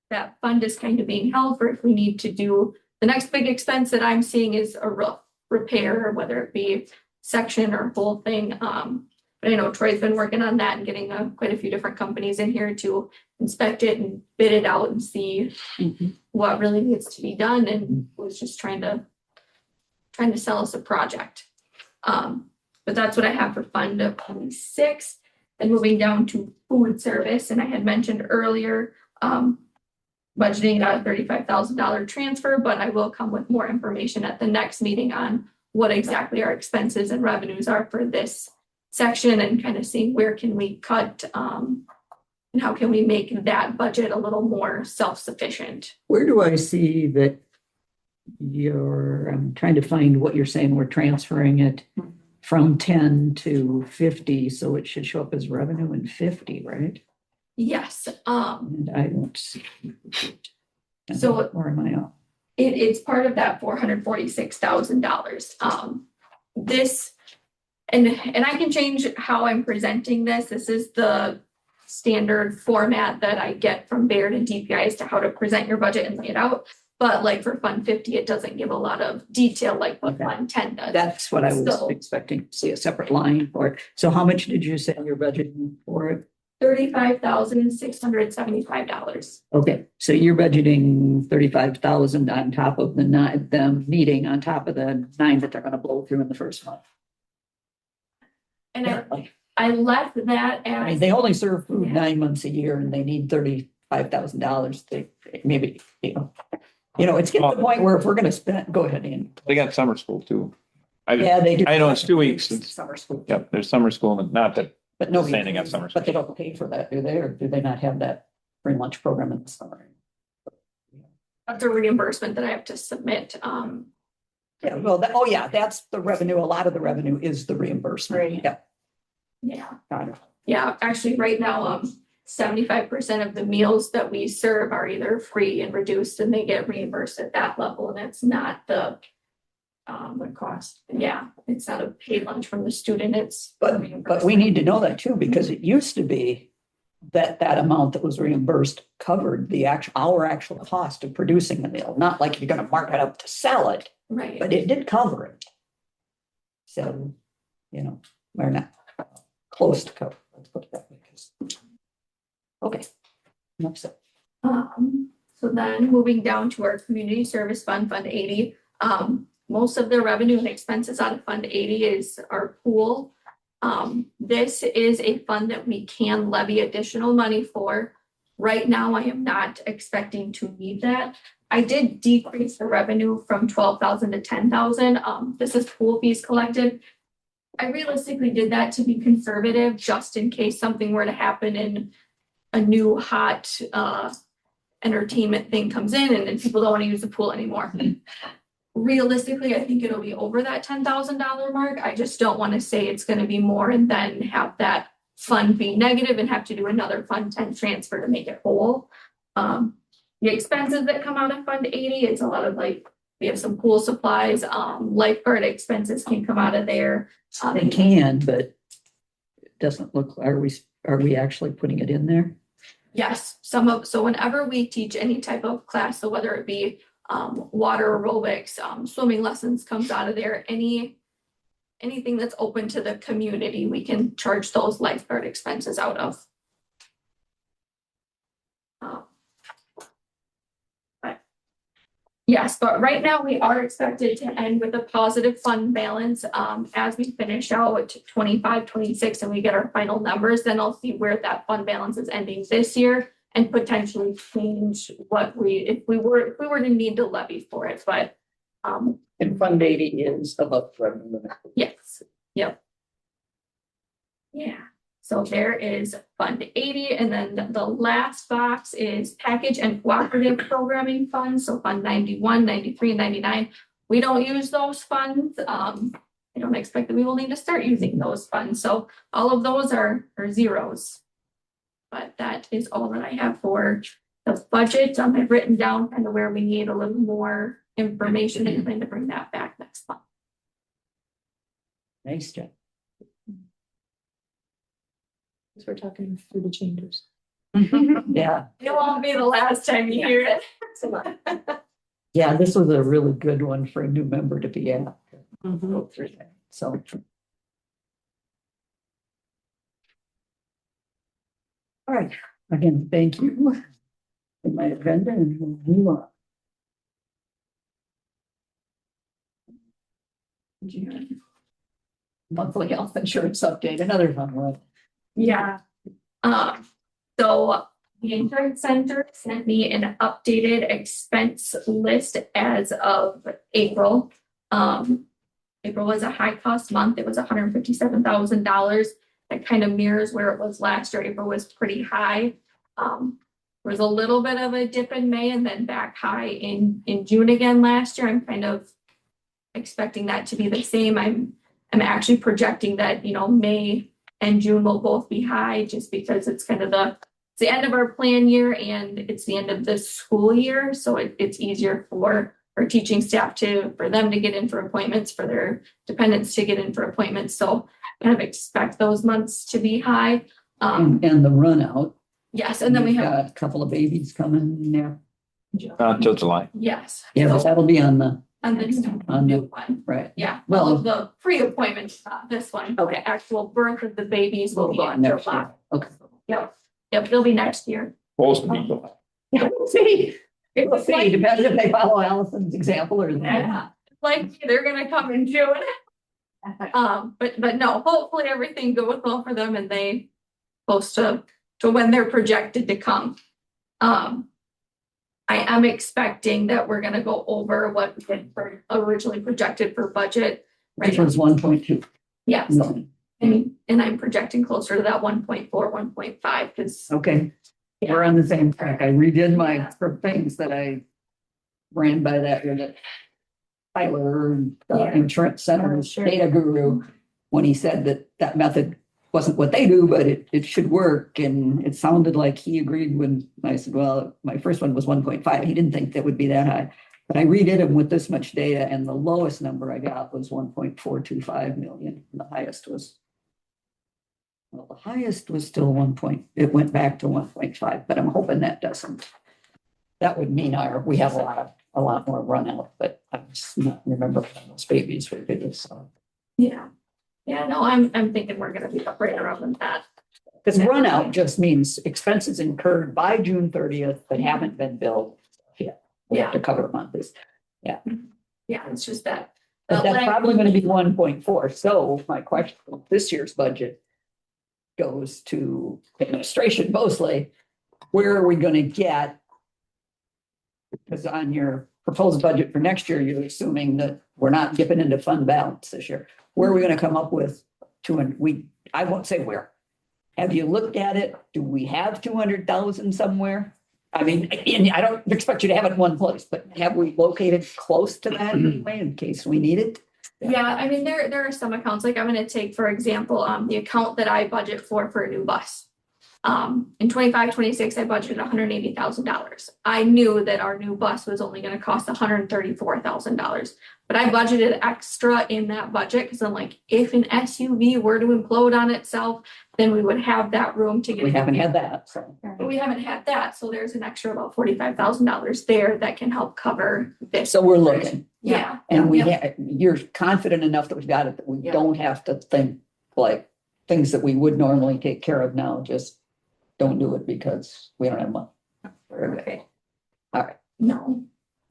that fund is kind of being held for if we need to do, the next big expense that I'm seeing is a roof repair, whether it be section or whole thing. But I know Troy's been working on that and getting quite a few different companies in here to inspect it and bid it out and see what really needs to be done, and was just trying to sell us a project. But that's what I have for fund 26. And moving down to food service, and I had mentioned earlier, budgeting a $35,000 transfer, but I will come with more information at the next meeting on what exactly our expenses and revenues are for this section, and kind of seeing where can we cut, and how can we make that budget a little more self-sufficient. Where do I see that I'm trying to find what you're saying, we're transferring it from 10 to 50, so it should show up as revenue in 50, right? Yes, And I don't see. So- where am I off? it's part of that $446,000. This, and I can change how I'm presenting this. This is the standard format that I get from Baird and DPI as to how to present your budget and lay it out. But like for Fund 50, it doesn't give a lot of detail like what Okay. Fund 10 does. That's what I was So- expecting to see, a separate line for it. So how much did you say your budget for it? $35,675. Okay, so you're budgeting 35,000 on top of the nine, them meeting on top of the 9 that they're gonna blow through in the first month. And Apparently. I left that I mean, as, they only serve food Yeah. 9 months a year and they need $35,000. They maybe, it's getting to the point where if we're gonna spend, go ahead, Ian. They got summer school too. Yeah, they do. I know it's 2 weeks. It's, Summer school. yep, there's summer school, and not that, But nobody, saying they got summer school. but they don't pay for that, do they? Or do they not have that free lunch program in the summer? that's a reimbursement that I have to submit. Yeah, well, that's the revenue. A lot of the revenue is the reimbursement. Right. Yeah, Yeah. got it. Yeah, actually, right now, 75% of the meals that we serve are either free and reduced, and they get reimbursed at that level, and it's not the cost. Yeah, it's not a paid lunch from the student, it's. But we need to know that too, because it used to be that amount that was reimbursed covered our actual cost of producing the meal, not like you're gonna mark it up to sell it, Right, but it did cover it. So, we're not close to cover, let's put it that way. Okay. Enough said. so then moving down to our community service fund, Fund 80. Most of the revenue and expenses out of Fund 80 is our pool. This is a fund that we can levy additional money for. Right now, I am not expecting to need that. I did decrease the revenue from 12,000 to 10,000. This is pool fees collected. I realistically did that to be conservative, just in case something were to happen and a new hot entertainment thing comes in and then people don't want to use the pool anymore. Realistically, I think it'll be over that $10,000 mark. I just don't want to say it's going to be more and then have that fund be negative and have to do another Fund 10 transfer to make it whole. The expenses that come out of Fund 80, it's a lot of we have some pool supplies, lifeguard expenses can come out of there. They can, but it doesn't look, are we actually putting it in there? Yes, so whenever we teach any type of class, so whether it be water aerobics, swimming lessons comes out of there, anything that's open to the community, we can charge those lifeguard expenses out of. Yes, but right now we are expected to end with a positive fund balance, as we finish out 25, 26, and we get our final numbers, then I'll see where that fund balance is ending this year and potentially change what if we were to need to levy for it, but, And Fund 80 is above revenue limit. yes, yep. Yeah, so there is Fund 80, and then the last box is Package and Cooperative Programming Funds, so Fund 91, 93, 99. We don't use those funds. I don't expect that we will need to start using those funds, so all of those are zeros. But that is all that I have for the budget. I've written down kind of where we need a little more information and plan to bring that back next month. Nice job. So we're talking through the chambers. Yeah, It won't be the last time you hear it. yeah, this was a really good one for a new member to be at. Mhm. Go through that. So. All right, again, thank you. In my agenda and we'll move on. Monthly health insurance update, another fun one. Yeah. So the insurance center sent me an updated expense list as of April. April was a high cost month. It was $157,000. That kind of mirrors where it was last year. April was pretty high. There was a little bit of a dip in May and then back high in June again last year. I'm kind of expecting that to be the same. I'm actually projecting that, May and June will both be high just because it's kind of it's the end of our plan year and it's the end of the school year. So it's easier for our teaching staff for them to get in for appointments, for their dependents to get in for appointments. So I kind of expect those months to be high. And the run out. Yes, and then we We've have, got a couple of babies coming there. Until July. yes. Yeah, but that'll be on the, And then on new the, one. right. Yeah, Well- all of the pre-appointments, this one. Okay. The actual birth of the babies will be We'll go in next July. year. Okay. Yep, they'll be next year. Supposed to be July. We'll see. It's We'll see, like, depends if they follow Allison's example or not. yeah, like they're gonna come in June. But no, hopefully everything goes well for them and they close to when they're projected to come. I am expecting that we're gonna go over what we had originally projected for budget. Which was 1.2 Yes, million. and I'm projecting closer to that 1.4, 1.5, because Okay, we're on the same track. I redid my things that I ran by that unit. Tyler, the Yeah. insurance center's Sure. data guru, when he said that method wasn't what they do, but it should work. And it sounded like he agreed when I said, well, my first one was 1.5. He didn't think that would be that high. But I redid them with this much data and the lowest number I got was 1.425 million. And the highest was, well, the highest was still it went back to 1.5, but I'm hoping that doesn't. That would mean we have a lot more run out, but I just not remember when those babies were big, so. yeah. Yeah, no, I'm thinking we're gonna be up right around that. Because run out just means expenses incurred by June 30th that haven't been billed yet. We have to cover them on this. Yeah, it's just that. But that's probably going to be 1.4. So my question, this year's budget goes to administration mostly. Where are we going to get? Because on your proposed budget for next year, you're assuming that we're not dipping into fund balance this year. Where are we going to come up with I won't say where. Have you looked at it? Do we have 200,000 somewhere? I mean, and I don't expect you to have it in one place, but have we located close to that anyway in case we need it? Yeah, I mean, there are some accounts, like I'm gonna take, for example, the account that I budget for a new bus. In 25, 26, I budgeted $180,000. I knew that our new bus was only gonna cost $134,000. But I budgeted extra in that budget because I'm like, if an SUV were to implode on itself, then we would have that room to get. We haven't had that, so. But we haven't had that, so there's an extra about $45,000 there that can help cover this. So we're looking. Yeah. And Yep. you're confident enough that we've got it, that we Yeah. don't have to think like things that we would normally take care of now, just don't do it because we don't have money. Okay. All right. No.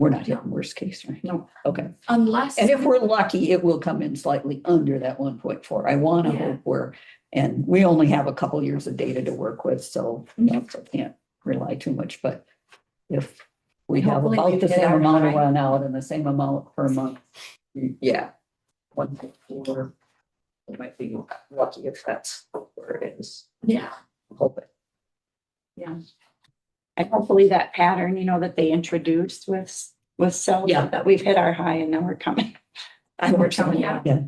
We're not hitting worst case, right? No. Okay. Unless. And if we're lucky, it will come in slightly under that 1.4. I want to Yeah. hope and we only have a couple years of data to work with, so I can't rely too much, but if we have Hopefully we about the get same our amount of high. run out and the same amount per month, yeah. 1.4, we might be lucky if that's where it is. Yeah. Hope it. Yeah. And hopefully that pattern, that they introduced with cells, Yeah. that we've hit our high and now we're coming. We're coming out. Yeah.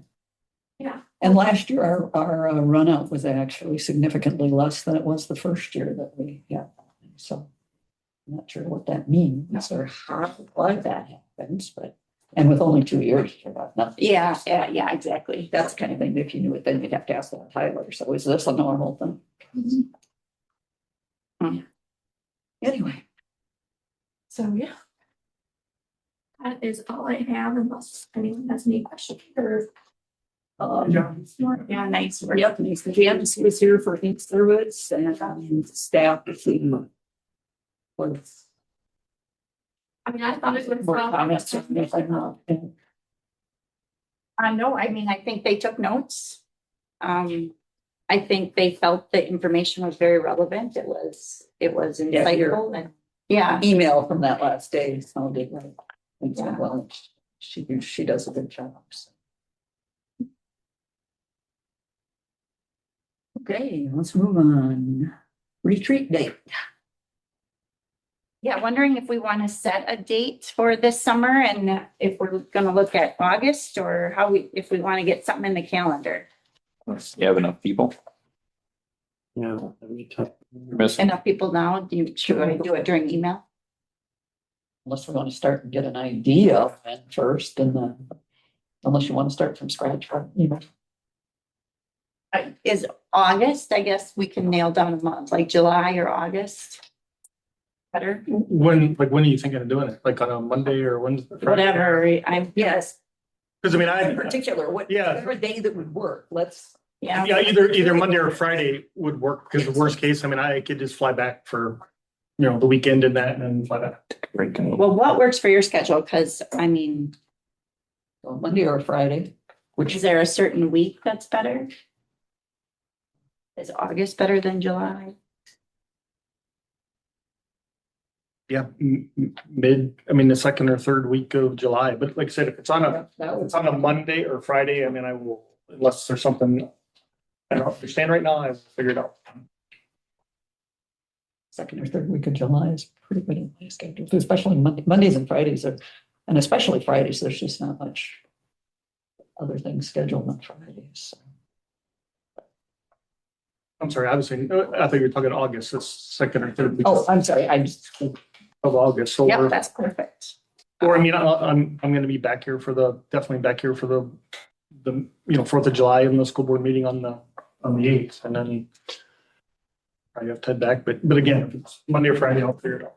Yeah. And last year, our run out was actually significantly less than it was the first year that we had. So I'm not sure what that means or why that happens, but, and with only 2 years, nothing. Yeah, exactly. That's the kind of thing that if you knew it, then you'd have to ask that Tyler. So is this a normal thing? Mhm. Anyway, So, yeah. That is all I have unless anyone has any questions or. Yeah, nice work. yep, Janice was here for each service and staff. Was I mean, I thought it was. more comments or anything. No, I mean, I think they took notes. I think they felt the information was very relevant. It was Yeah, here. insightful and, yeah. Email from that last day sounded like, and so, Yeah. well, she does a good job. So. Okay, let's move on. Retreat date. Yeah, wondering if we want to set a date for this summer and if we're gonna look at August or if we want to get something in the calendar. You have enough people? Yeah. every time. You're missing. Enough people now, should I do it during email? Unless we want to start and get an idea of it first and then, unless you want to start from scratch, you know. Is August, I guess we can nail down a month, like July or August. Better, When are you thinking of doing it? Like on a Monday or Wednesday? whatever, Yes, Because I mean, in particular, Yeah. whatever day that would work, let's. yeah. either Monday or Friday would work, because the worst case, I mean, I could just fly back for, the weekend and that and then fly back. Well, what works for your schedule? Cause I mean, Monday or Friday, which is there a certain week that's better? Is August better than July? Yeah, the second or third week of July, but like I said, if it's on a Monday or Friday, I mean, I will, unless there's something I don't understand right now, I will figure it out. second or third week of July is pretty good in my schedule, especially Mondays and Fridays and especially Fridays, there's just not much other things scheduled on Fridays. So. I'm sorry, I thought you were talking August, it's second or third week Oh, I'm sorry, I just, of August, so Yep, that's perfect. or I mean, I'm gonna be back here definitely back here for the 4th of July and the school board meeting on the 8th, and then I have to head back, but again, if it's Monday or Friday, I'll figure it out.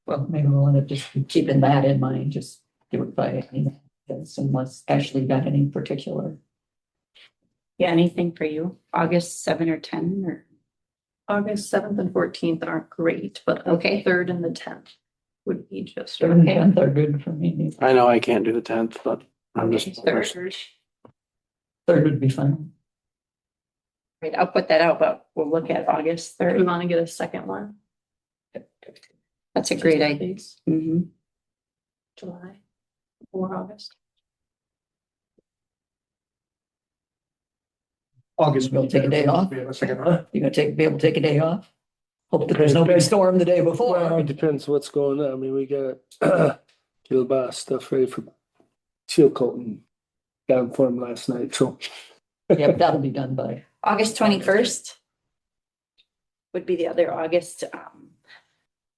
well, maybe we'll end up just keeping that in mind, just do it by email, unless Ashley got any particular. Yeah, anything for you? August 7 or 10 or? August 7th and 14th aren't great, but the Okay. 3rd and the 10th would be just. Third and 10th are good for me. I know I can't do the 10th, but I'm just. Third. Third would be fine. Right, I'll put that out, but we'll look at August We 3rd. want to get a second one. That's a great idea. Days, Mhm. July or August. August. We'll take a day off. We have a second. You gonna be able to take a day off? Hope that there's no big storm the day Well, before. it depends what's going on. I mean, we got Kilbasa stuff ready for seal coating down for him last night, so. Yep, that'll be done by. August 21st would be the other August.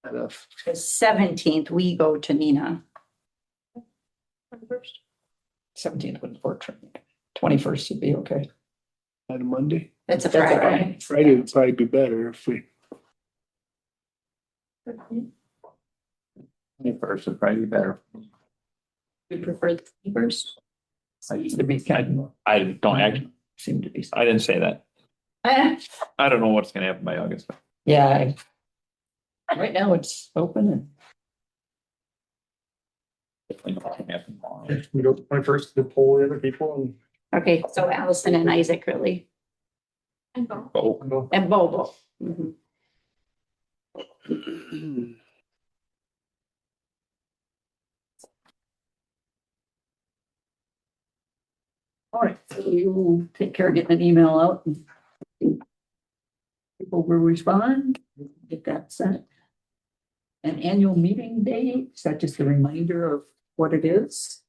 Enough. The 17th, we go to Nina. 17th wouldn't work for me. 21st would be okay. On a Monday. That's a That's all Friday. right. Friday would probably be better if we, First would probably be better. We prefer the 21st. To be kind of, I don't actually, seem to be. I didn't say that. I don't know what's gonna happen by August. Yeah, Right now it's open and Definitely not gonna happen tomorrow. We go point first to poll the other people and Okay, so Allison and Isaac really, And go. Oh, and Bobo. Mhm. all right, so you will take care of getting an email out and people will respond, get that set. An annual meeting date, is that just a reminder of what it is?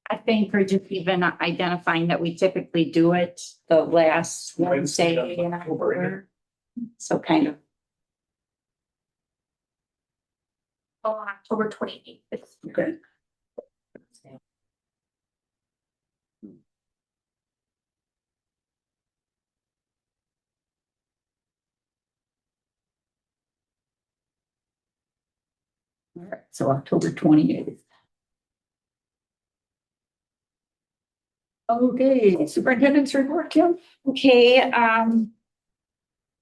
I think we're just even identifying that we typically do it the last Wednesday in October. So kind of, Oh, October 28th. Okay. All right, so October 28th. Okay, superintendent's report, Kim? okay,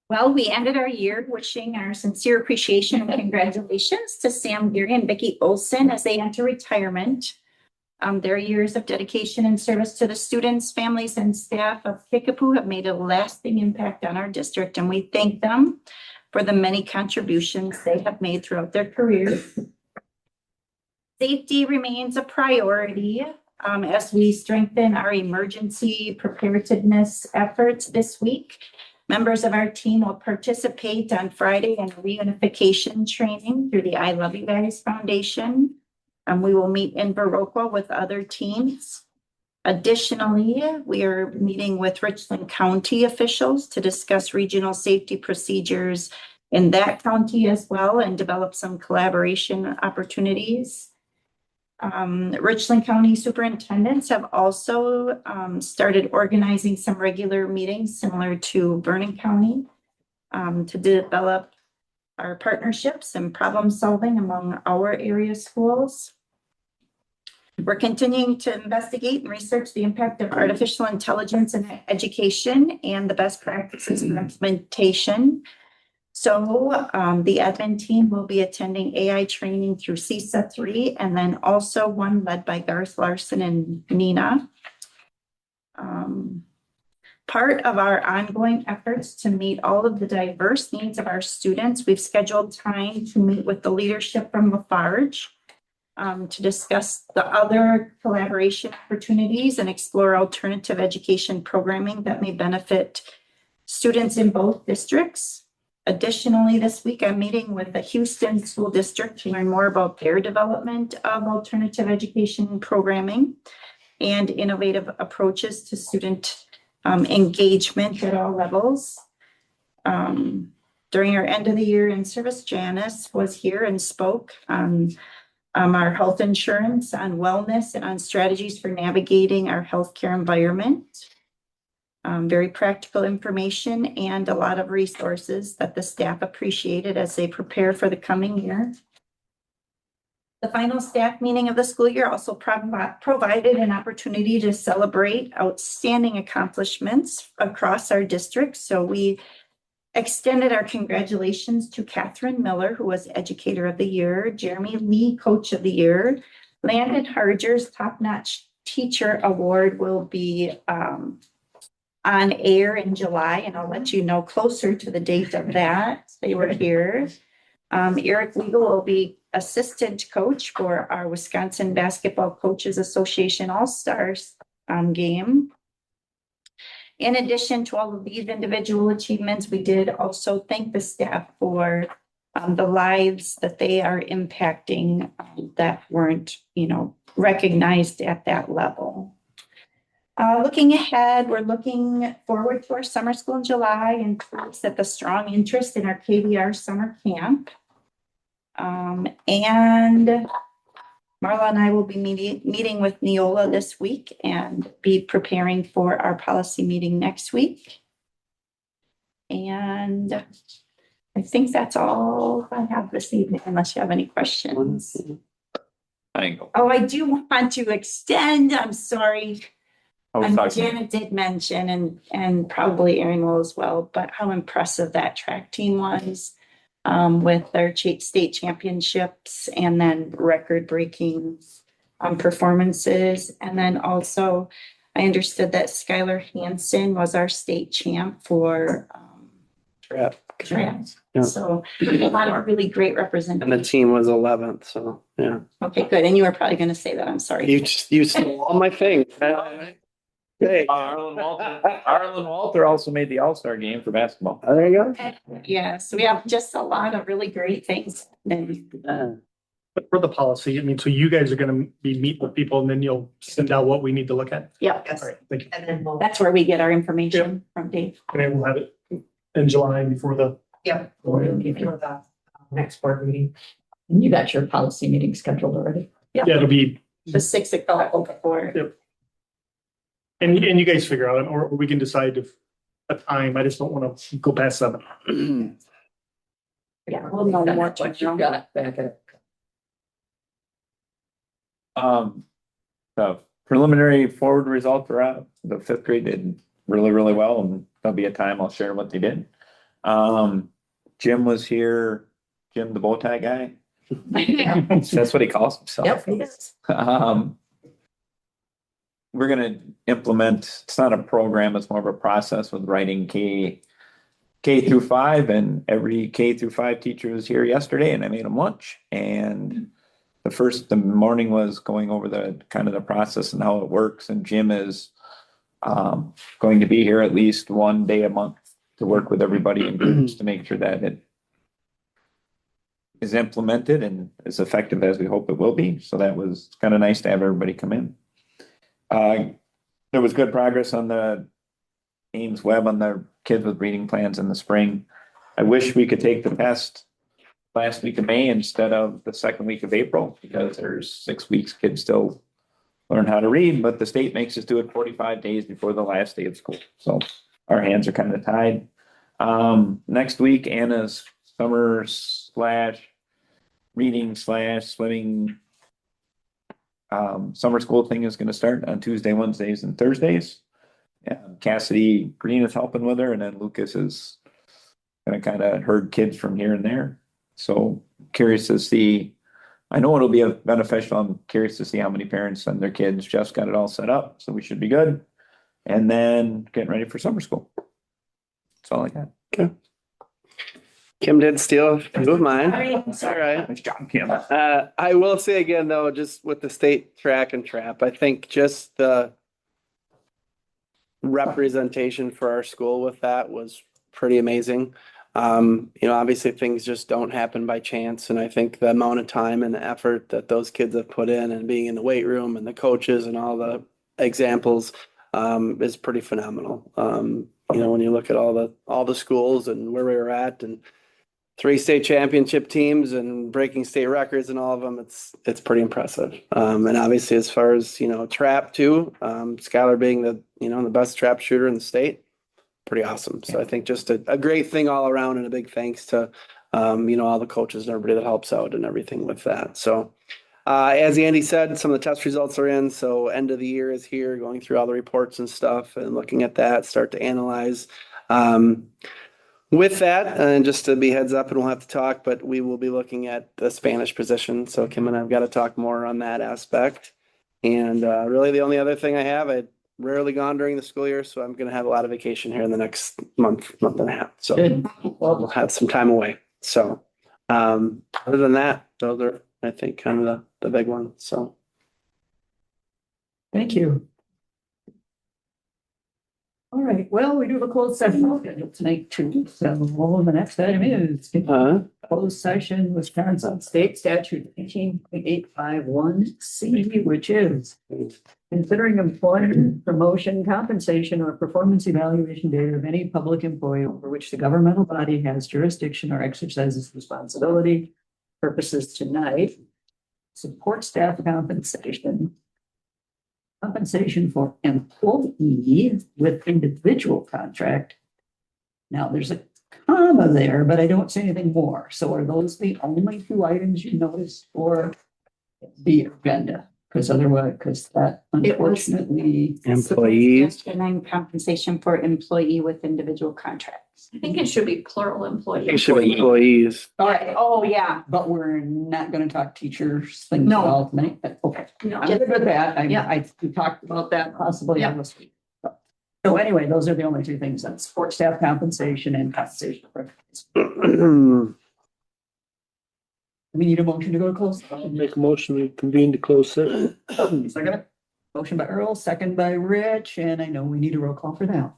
well, we ended our year wishing our sincere appreciation and congratulations to Sam Geary and Vicki Olson as they enter retirement. Their years of dedication and service to the students, families, and staff of Kickapoo have made a lasting impact on our district, and we thank them for the many contributions they have made throughout their careers. Safety remains a priority as we strengthen our emergency preparedness efforts this week. Members of our team will participate on Friday in reunification training through the I Love You Guys Foundation. We will meet in Viroqua with other teams. Additionally, we are meeting with Richland County officials to discuss regional safety procedures in that county as well and develop some collaboration opportunities. Richland County superintendents have also started organizing some regular meetings similar to Vernon County to develop our partnerships and problem solving among our area schools. We're continuing to investigate and research the impact of artificial intelligence in education and the best practices for implementation. So the admin team will be attending AI training through CISA 3 and then also one led by Garth Larson and Nina. Part of our ongoing efforts to meet all of the diverse needs of our students, we've scheduled time to meet with the leadership from Lafarge to discuss the other collaboration opportunities and explore alternative education programming that may benefit students in both districts. Additionally, this week I'm meeting with the Houston School District to learn more about their development of alternative education programming and innovative approaches to student engagement at all levels. During our end of the year in service, Janice was here and spoke on our health insurance, on wellness, and on strategies for navigating our healthcare environment. Very practical information and a lot of resources that the staff appreciated as they prepare for the coming year. The final staff meeting of the school year also provided an opportunity to celebrate outstanding accomplishments across our district. So we extended our congratulations to Catherine Miller, who was Educator of the Year, Jeremy Lee, Coach of the Year. Landon Harger's Top Notch Teacher Award will be on air in July, and I'll let you know closer to the date of that. They were here. Eric Legal will be assistant coach for our Wisconsin Basketball Coaches Association All-Stars game. In addition to all of these individual achievements, we did also thank the staff for the lives that they are impacting that weren't, recognized at that level. Looking ahead, we're looking forward to our summer school in July and hopes that the strong interest in our KVR summer camp. And Marla and I will be meeting with Neola this week and be preparing for our policy meeting next week. And I think that's all I have this evening, unless you have any questions. Oh, I do want to extend, I'm sorry. And Janet did mention, and probably Erin will as well, but how impressive that track team was. with their state championships and then record-breaking performances. And then also, I understood that Skylar Hansen was our state champ for Trap. track. Yeah. So a lot of really great And the representation. team was 11th, so, yeah. Okay, good. And you were probably gonna say that. I'm sorry. You stole all my things. Hey, Arlen Walter also made the All-Star game for basketball. there you go. Yeah, so we have just a lot of really great things. And But for the policy, I mean, so you guys are gonna be meeting with people and then you'll send out what we need to look at? yeah, Yes, All right, thank you. and then we'll, that's where we get our information from Dave. And then we'll have it in July before the. yep, we'll give you the next board meeting. And you got your policy meeting scheduled already? Yeah, it'll be, The 6 o'clock before. and you guys figure out, or we can decide if a time, I just don't wanna go past 7. Yeah, we'll know more What you tomorrow. got back at? The preliminary forward results are out. The fifth grade did really, really well, and there'll be a time I'll share what they did. Jim was here, Jim, the bow tie guy. That's what he calls himself. Yep, yes. We're gonna implement, it's not a program, it's more of a process with writing K through 5, and every K through 5 teacher was here yesterday, and I made them lunch. And the morning was going over the kind of the process and how it works, and Jim is going to be here at least one day a month to work with everybody in groups to make sure that it is implemented and as effective as we hope it will be. So that was kind of nice to have everybody come in. There was good progress on the Ames Web on the kids with reading plans in the spring. I wish we could take the test last week of May instead of the second week of April, because there's 6 weeks kids still learn how to read, but the state makes us do it 45 days before the last day of school. So our hands are kind of tied. Next week, Anna's summer / reading / swimming summer school thing is going to start on Tuesday, Wednesdays, and Thursdays. Cassidy Green is helping with her, and then Lucas is going to kind of herd kids from here and there. So curious to see. I know it'll be beneficial. I'm curious to see how many parents send their kids. Jeff's got it all set up, so we should be good. And then getting ready for summer school. That's all I got. Okay. Kim did steal 2 of mine. It's all right. Nice job, Kim. I will say again, though, just with the state track and trap, I think just the representation for our school with that was pretty amazing. Obviously things just don't happen by chance. And I think the amount of time and effort that those kids have put in and being in the weight room and the coaches and all the examples is pretty phenomenal. When you look at all the schools and where we were at and 3 state championship teams and breaking state records and all of them, it's pretty impressive. And obviously as far as, trap too, Skylar being the best trap shooter in the state, pretty awesome. So I think just a great thing all around, and a big thanks to, all the coaches and everybody that helps out and everything with that. So, as Andy said, some of the test results are in. So end of the year is here, going through all the reports and stuff and looking at that, start to analyze. With that, and just to be heads up, and we'll have to talk, but we will be looking at the Spanish position. So Kim and I've got to talk more on that aspect. And really the only other thing I have, I'd rarely gone during the school year, so I'm going to have a lot of vacation here in the next month and a half. So Good. we'll have some time away. So other than that, those are, I think, kind of the big ones. So. Thank you. All right, well, we do have a closed session scheduled tonight too. So the next item is closed session, Wisconsin State Statute 18.851C, which is considering employment, promotion, compensation, or performance evaluation data of any public employee over which the governmental body has jurisdiction or exercises responsibility. Purposes tonight: support staff compensation, compensation for employee with individual contract. Now, there's a comma there, but I don't see anything more. So are those the only 2 items you noticed for the agenda? because otherwise, because that It was- unfortunately, Employees. And compensation for employee with individual contracts. I think it should be plural It employees. should be employees. all right, Oh, yeah. but we're not gonna talk teachers things at No. all tonight, but okay. No. I'm good with that. Yeah. We talked about that possibly Yeah. on this week. So anyway, those are the only two things, that's support staff compensation and compensation. for- We need a motion to go to close. Make a motion, we convene to close session. Second. Motion by Earl, second by Rich, and I know we need a roll call for that.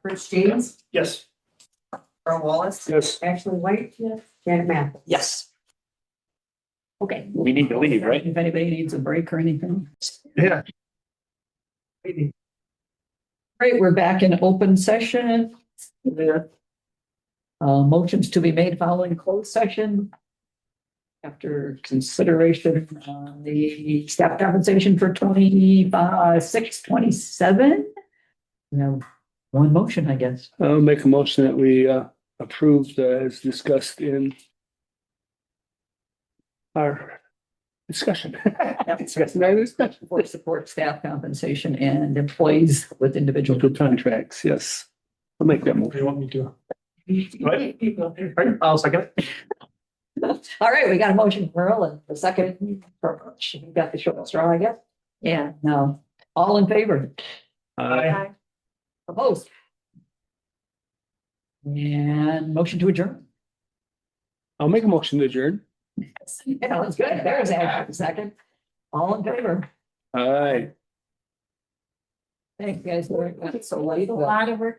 Rich James, Yes. Earl Wallace, Yes. Ashley White, Janet Mathis. Yes. Okay. We need to leave, right? If anybody needs a break or anything. Yeah. Great, we're back in open session. Motions to be made following closed session. After consideration, the staff compensation for 26-27. Now, one motion, I guess. I'll make a motion that we approve as discussed in our discussion. Discussing our discussion. For support staff compensation and employees with individual. Individual contracts, yes. I'll make that Do motion. you want me to? Right. Right, I'll second it. All right, we got a motion for Earl and the second for Rich. You got the short straw, I guess. Yeah, no, all in favor, Aye. opposed? And motion to adjourn. I'll make a motion to adjourn. Yeah, that's good. There's actually a second. All in favor. Aye. Thanks, guys. We're so late. A lot of work